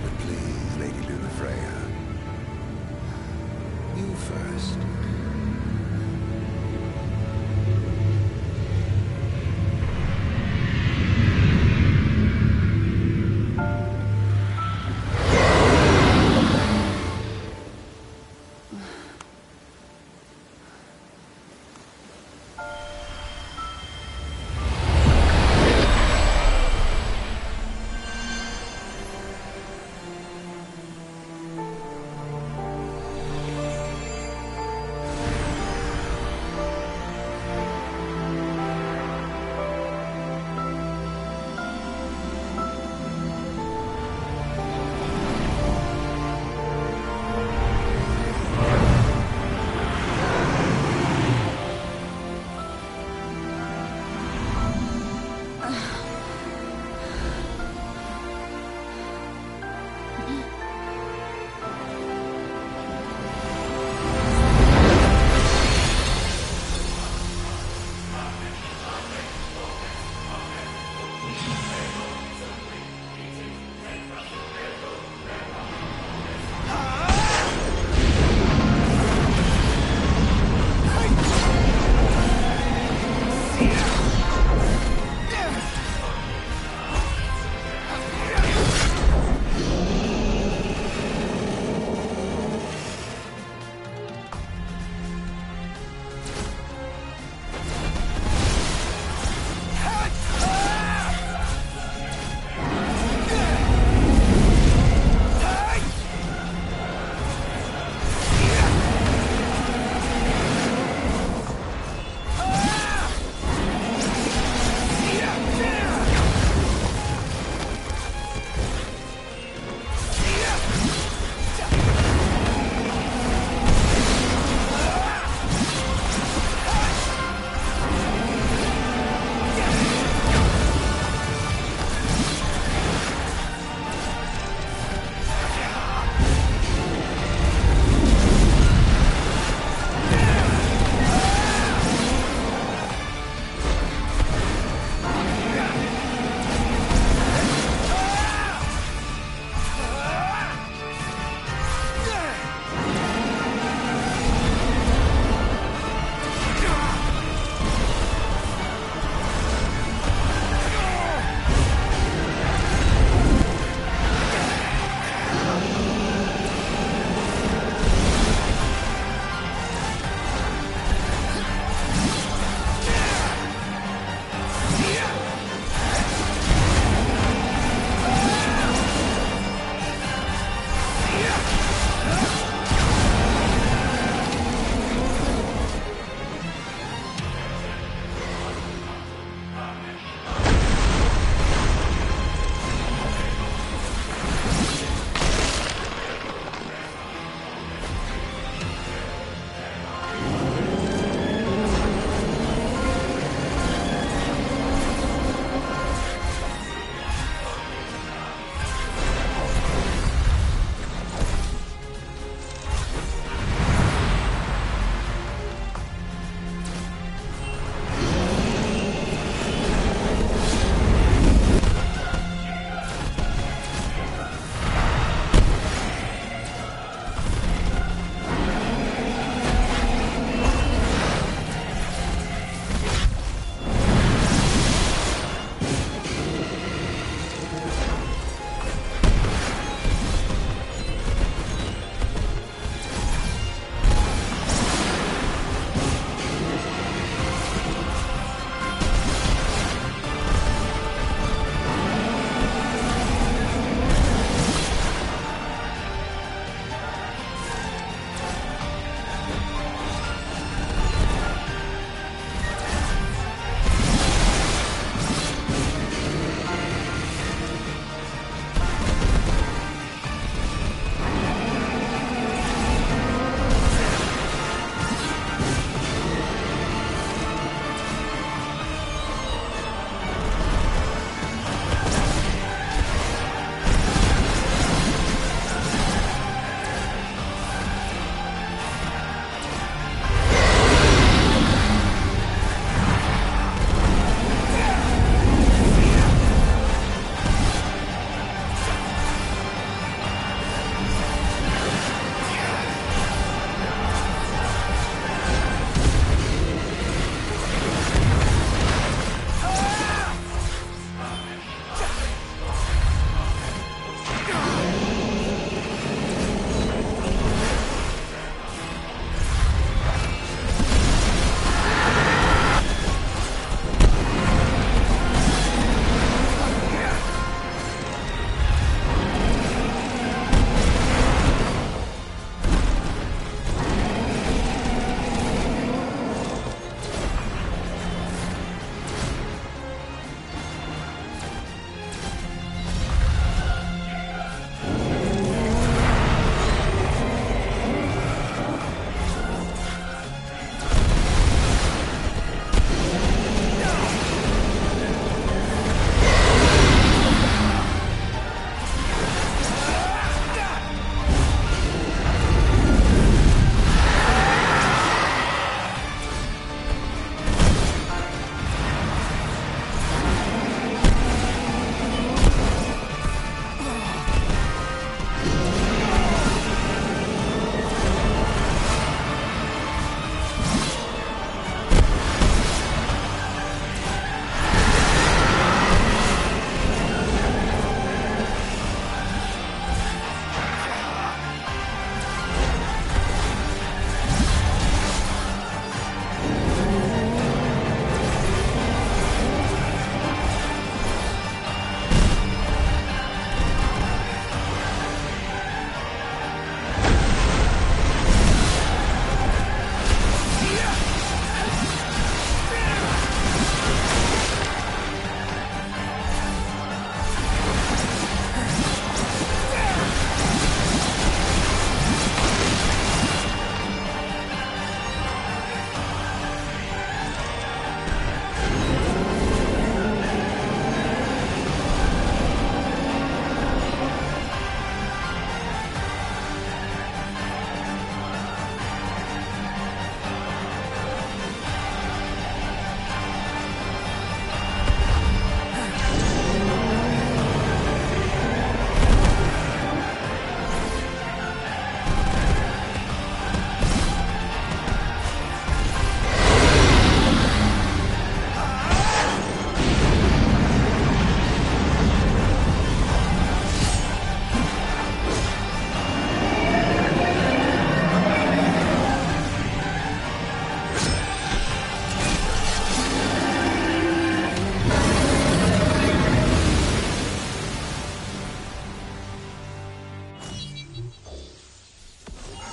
But please, Lady Luna Freya. You first.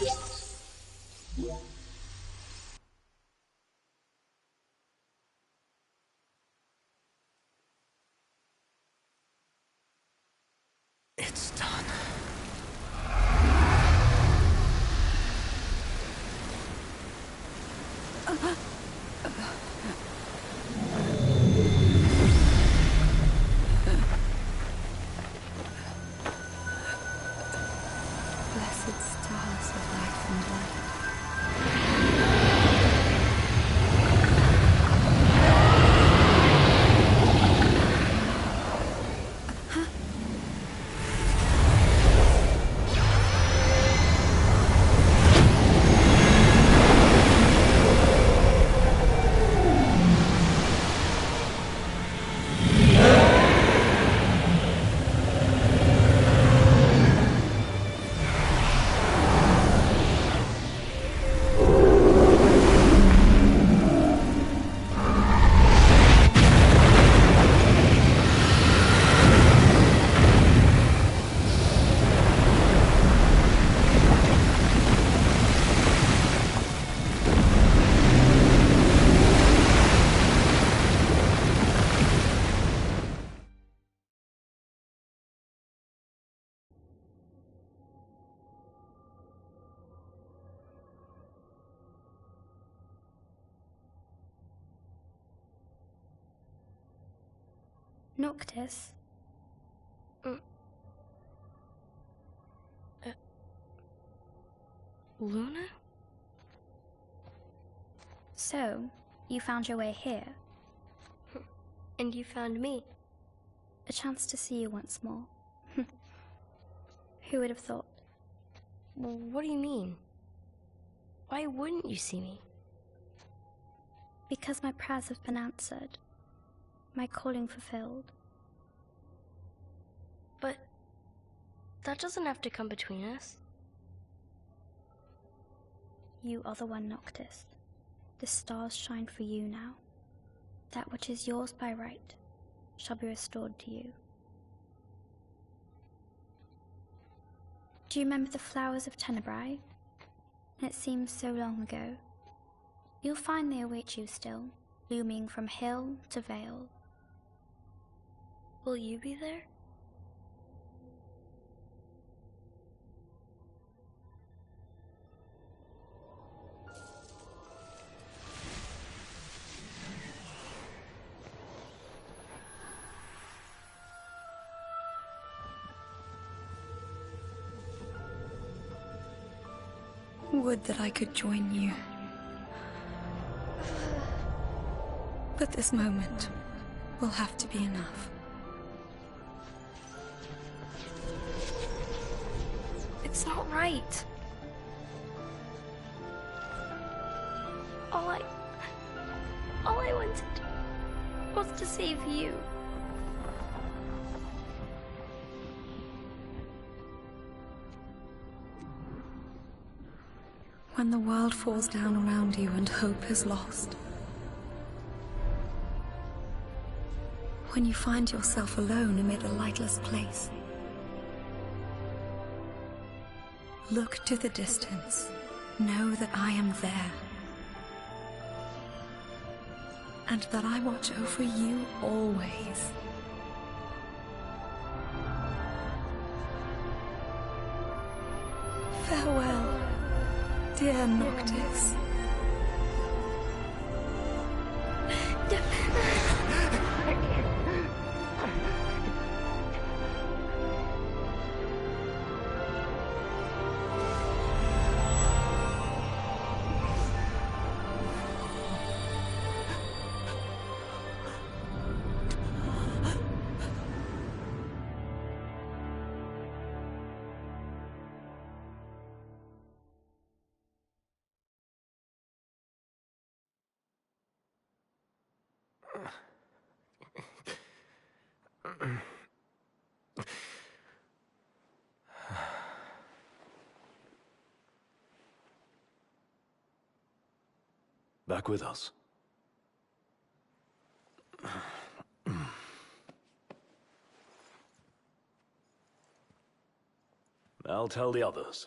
It's done. Blessed stars of life and light. Noctis? Luna? So, you found your way here. And you found me. A chance to see you once more. Who would have thought? Well, what do you mean? Why wouldn't you see me? Because my prayers have been answered. My calling fulfilled. But that doesn't have to come between us. You are the one, Noctis. The stars shine for you now. That which is yours by right shall be restored to you. Do you remember the flowers of Tenebrae? It seems so long ago. You'll find they await you still, looming from hill to vale. Will you be there? Would that I could join you. But this moment will have to be enough. It's not right. All I wanted was to save you. When the world falls down around you and hope is lost. When you find yourself alone amid a lightless place. Look to the distance. Know that I am there. And that I watch over you always. Farewell, dear Noctis. Back with us. I'll tell the others.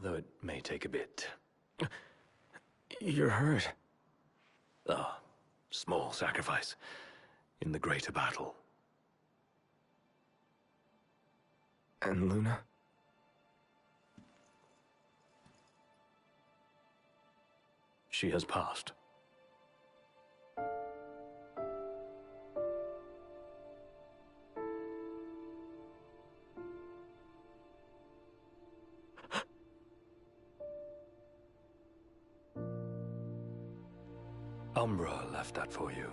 though it may take a bit. You're hurt. Ah, small sacrifice in the greater battle. And Luna? She has passed. Umbra left that for you.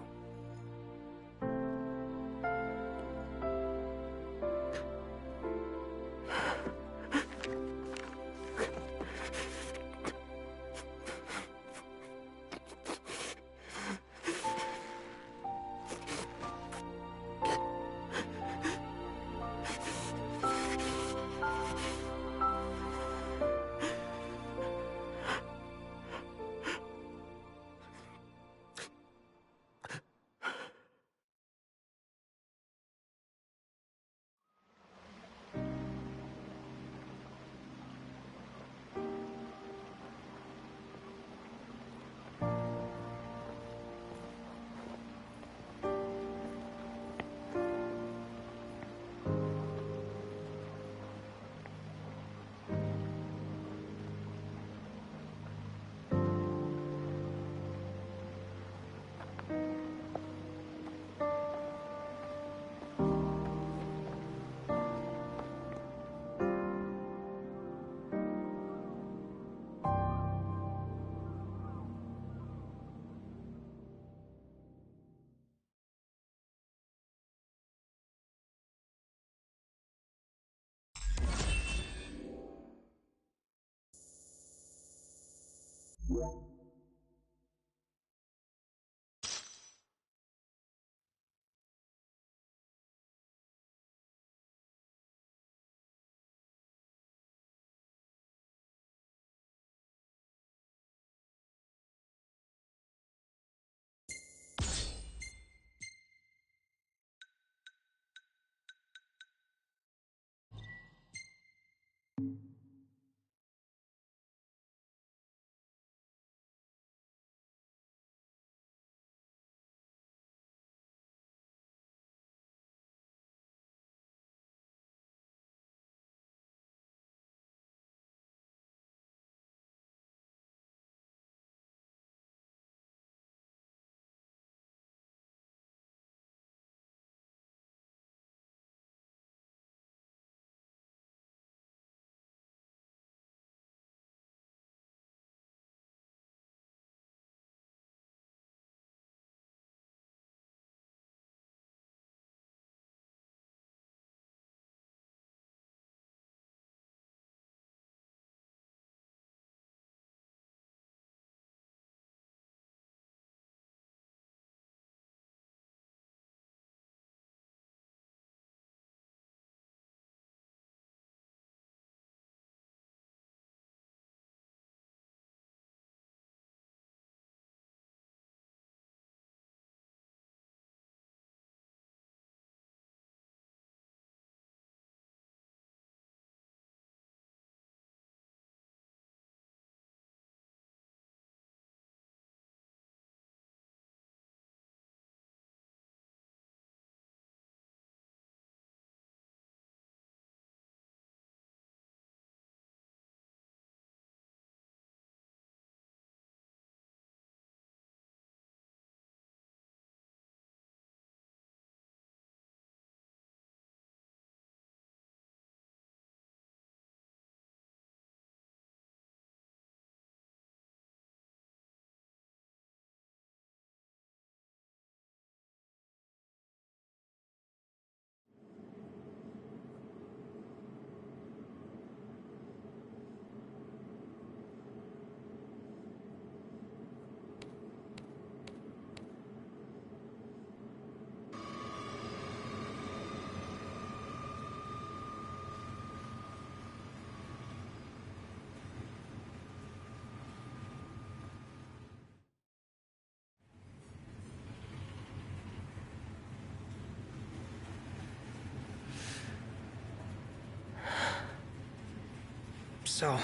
So,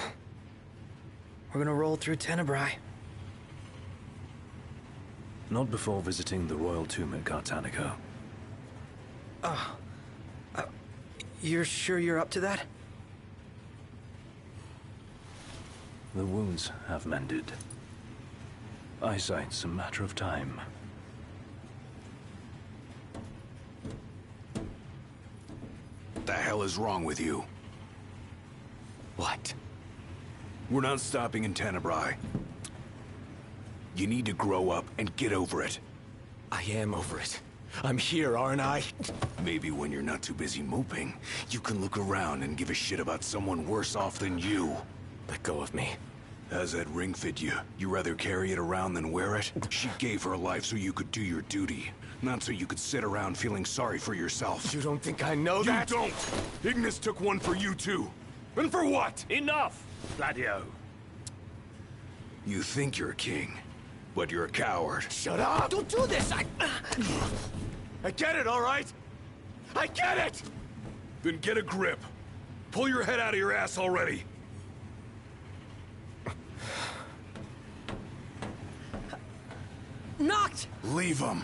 we're gonna roll through Tenebrae. Not before visiting the royal tomb at Cartanico. You're sure you're up to that? The wounds have mended. Eyesight's a matter of time. What the hell is wrong with you? What? We're not stopping in Tenebrae. You need to grow up and get over it. I am over it. I'm here, aren't I? Maybe when you're not too busy moping, you can look around and give a shit about someone worse off than you. Let go of me. How's that ring fit you? You rather carry it around than wear it? She gave her life so you could do your duty, not so you could sit around feeling sorry for yourself. You don't think I know that? You don't! Ignis took one for you too. And for what? Enough, Gladio. You think you're a king, but you're a coward. Shut up! Don't do this! I get it, all right? I get it! Then get a grip. Pull your head out of your ass already. Knocked! Leave him.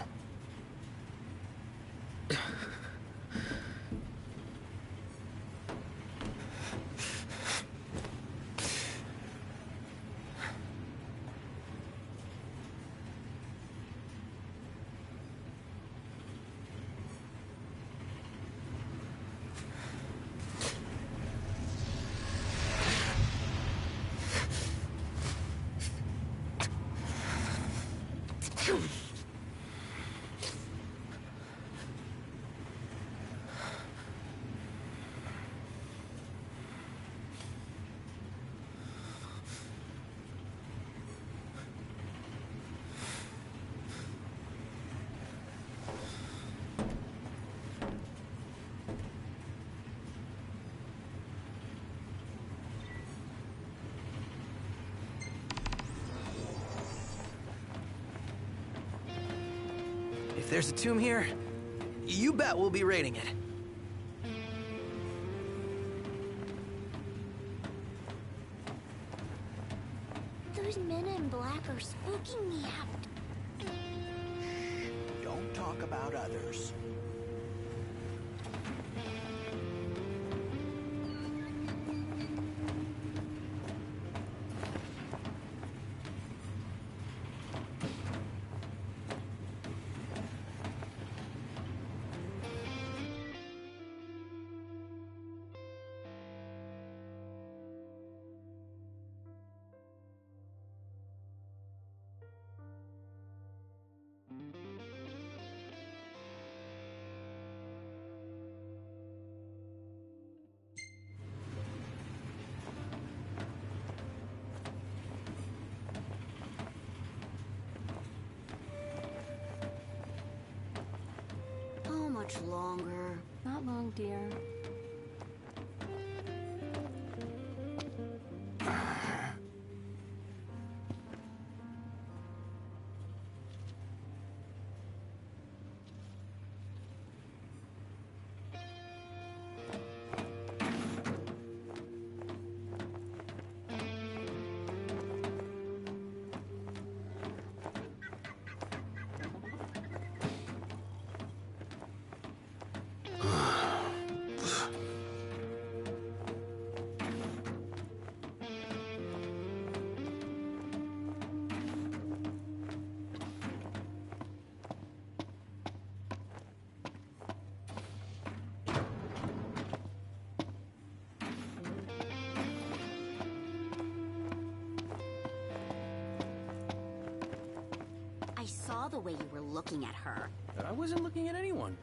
If there's a tomb here, you bet we'll be raiding it. Those men in black are spooking me out. Don't talk about others. How much longer? Not long, dear. I saw the way you were looking at her. I wasn't looking at anyone.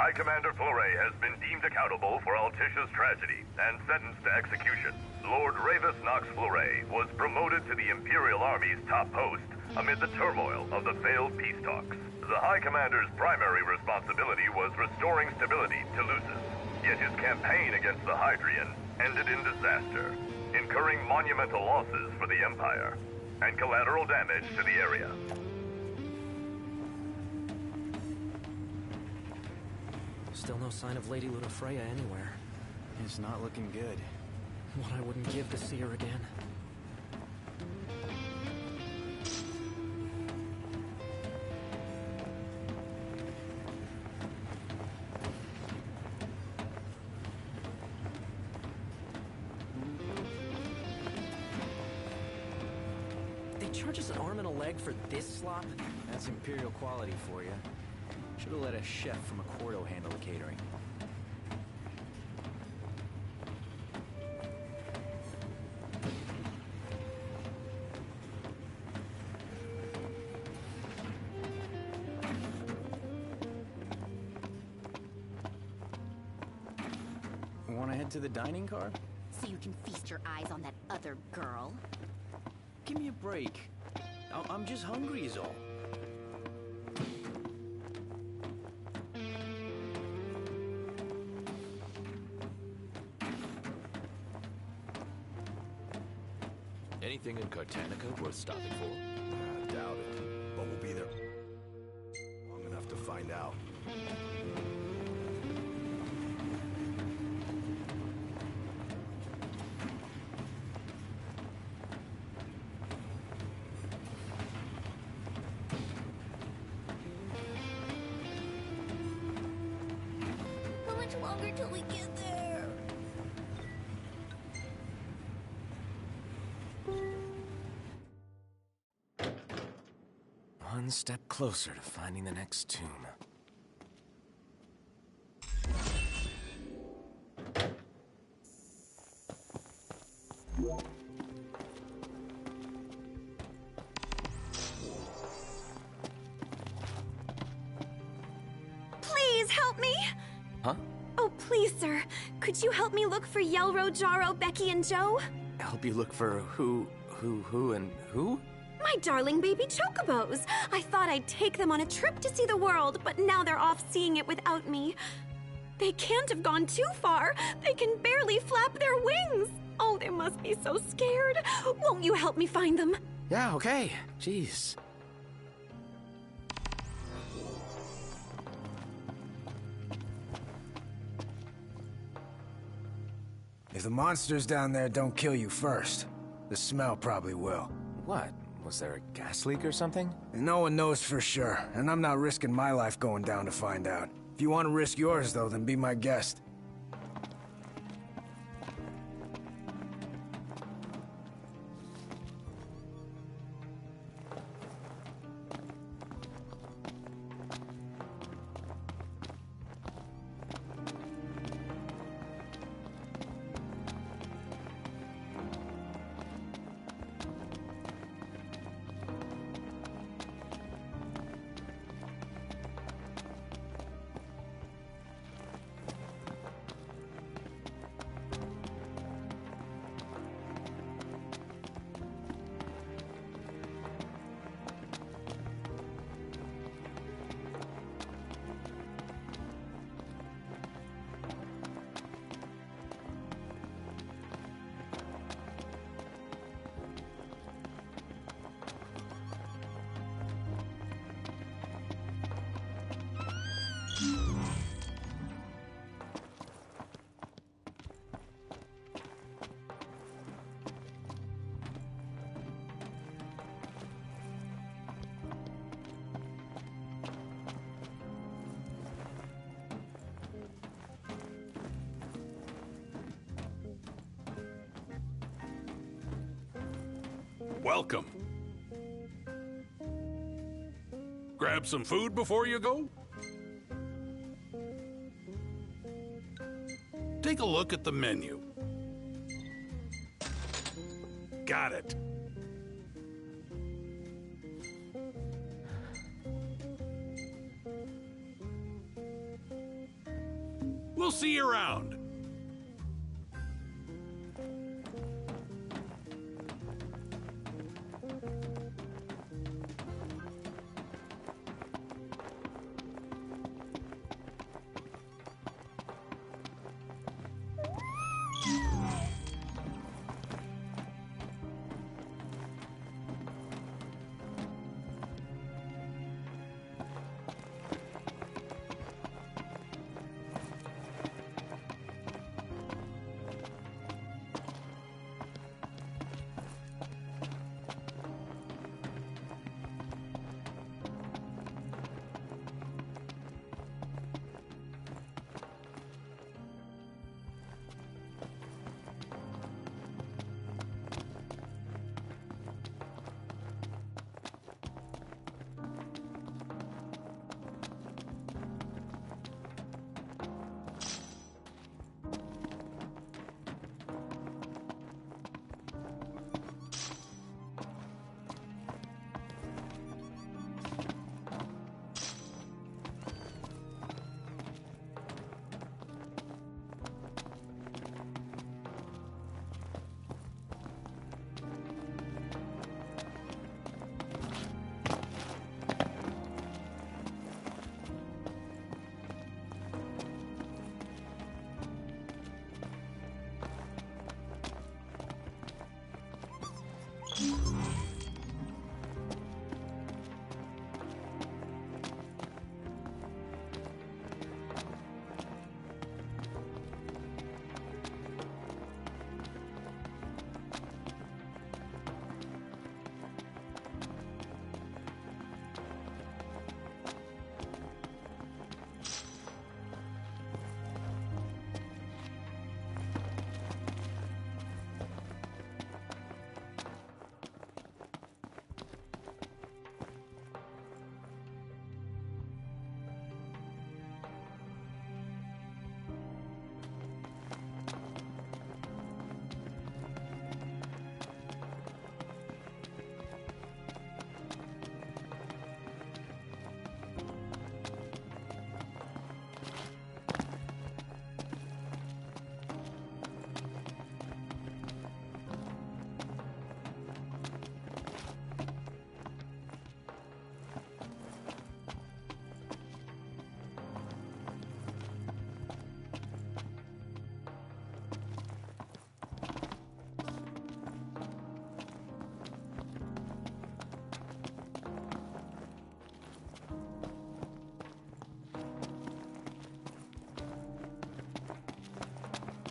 High Commander Flore has been deemed accountable for Alticia's tragedy and sentenced to execution. Lord Ravis Nox Flore was promoted to the Imperial Army's top post amid the turmoil of the failed peace talks. The High Commander's primary responsibility was restoring stability to Lucis, yet his campaign against the Hydrian ended in disaster, incurring monumental losses for the Empire and collateral damage to the area. Still no sign of Lady Lunafreya anywhere. It's not looking good. What I wouldn't give to see her again. They charge us an arm and a leg for this slop? That's Imperial quality for you. Should have let a chef from Accordo handle the catering. Want to head to the dining car? So you can feast your eyes on that other girl? Give me a break. I'm just hungry is all. Anything in Cartanica worth stopping for? I doubt it, but we'll be there long enough to find out. How much longer till we get there? One step closer to finding the next tomb. Please help me! Huh? Oh, please, sir. Could you help me look for Yelro, Jaro, Becky, and Joe? Help you look for who, and who? My darling baby chocobos! I thought I'd take them on a trip to see the world, but now they're off seeing it without me. They can't have gone too far. They can barely flap their wings. Oh, they must be so scared. Won't you help me find them? Yeah, okay. Jeez. If the monsters down there don't kill you first, the smell probably will. What? Was there a gas leak or something? No one knows for sure, and I'm not risking my life going down to find out. If you want to risk yours, though, then be my guest. Welcome. Grab some food before you go? Take a look at the menu. Got it. see you around.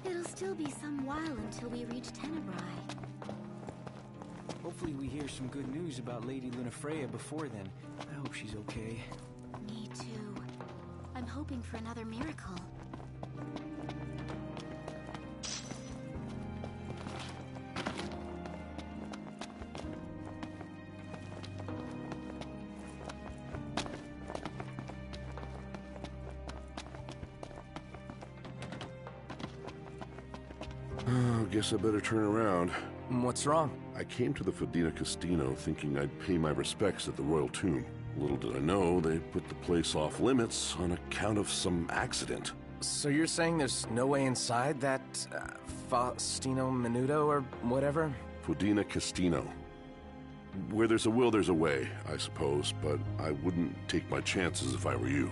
It'll still be some while until we reach Tenebrae. Hopefully we hear some good news about Lady Lunafreya before then. I hope she's okay. Me too. I'm hoping for another miracle. Guess I better turn around. What's wrong? I came to the Fodena Castino thinking I'd pay my respects at the Royal Tomb. Little did I know they put the place off limits on account of some accident. So you're saying there's no way inside that Faustino Menudo or whatever? Fodena Castino. Where there's a will, there's a way, I suppose, but I wouldn't take my chances if I were you.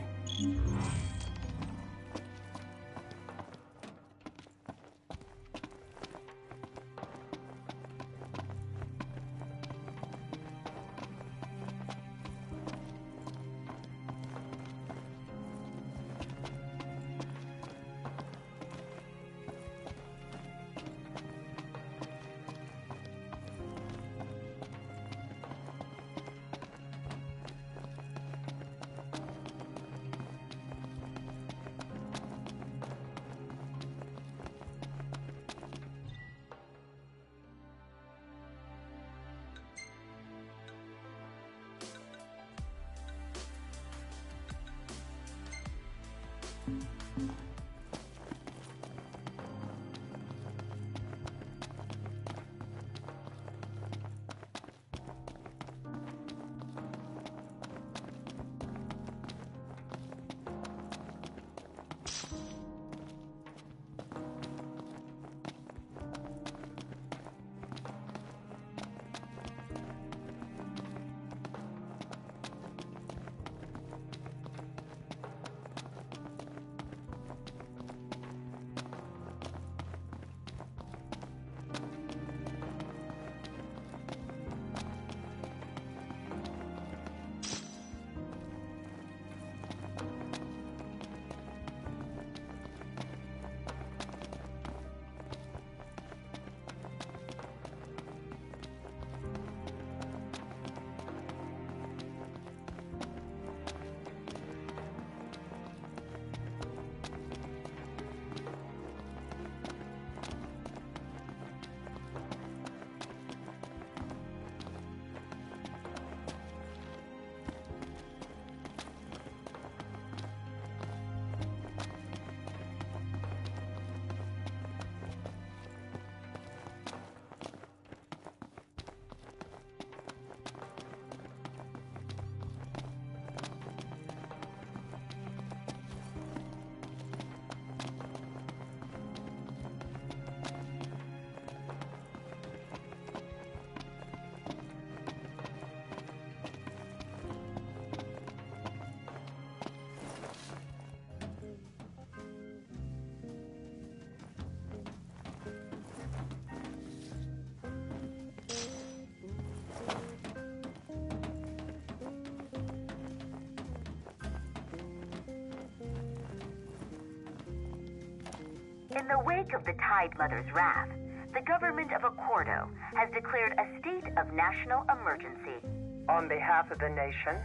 In the wake of the Tide Mother's wrath, the government of Accordo has declared a state of national emergency. On behalf of the nation,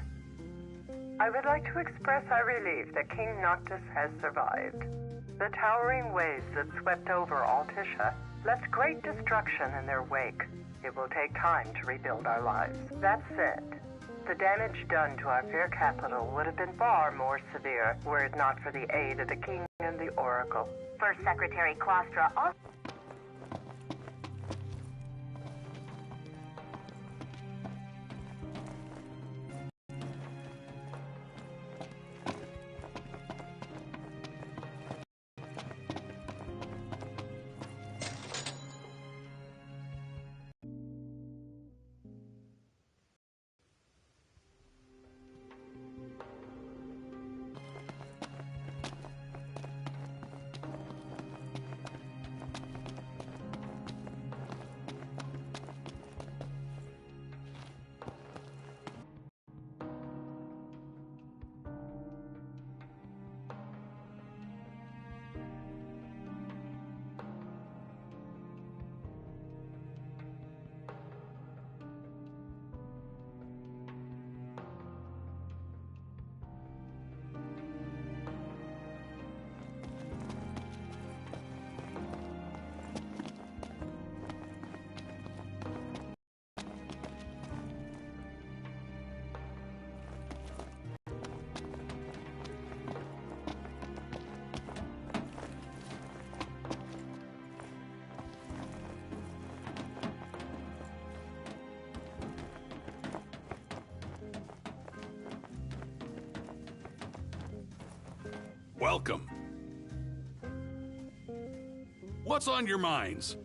I would like to express our relief that King Noctis has survived. The towering waves that swept over Altisha left great destruction in their wake. It will take time to rebuild our lives. That said, the damage done to our fair capital would have been far more severe were it not for the aid of the King and the Oracle. First Secretary Claustra also... Welcome. What's on your minds?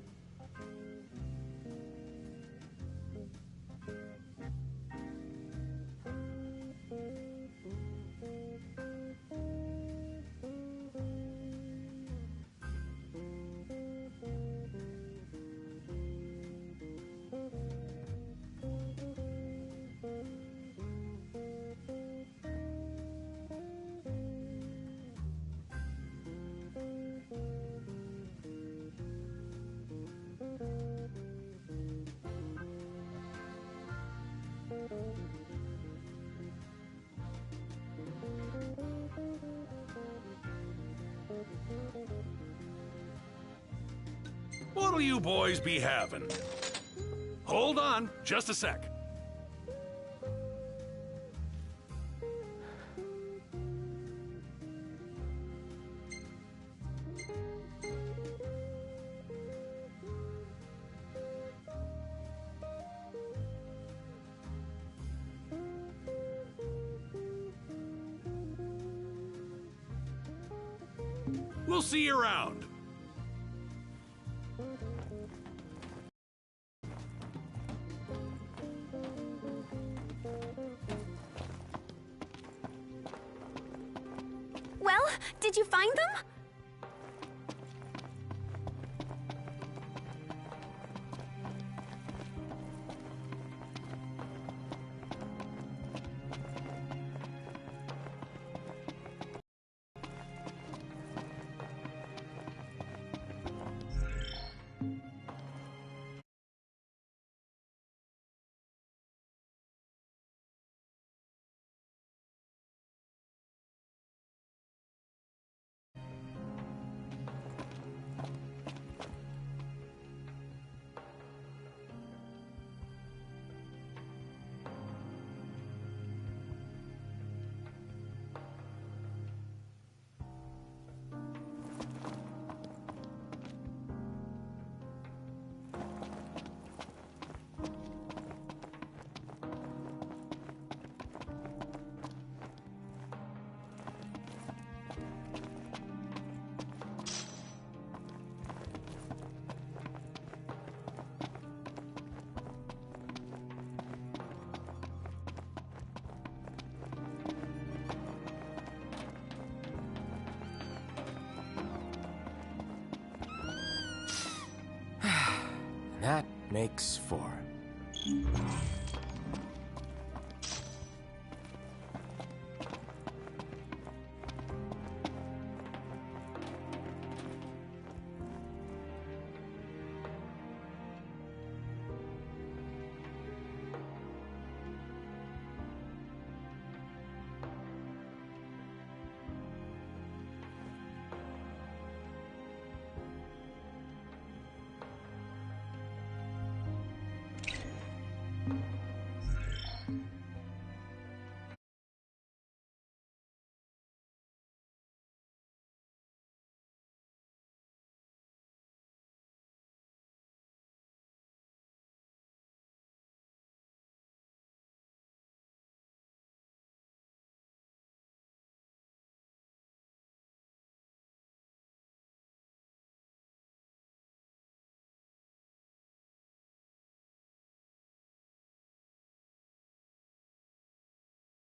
What'll you boys be having? Hold on, just a sec. We'll see you around. Well, did you find them? That makes 4.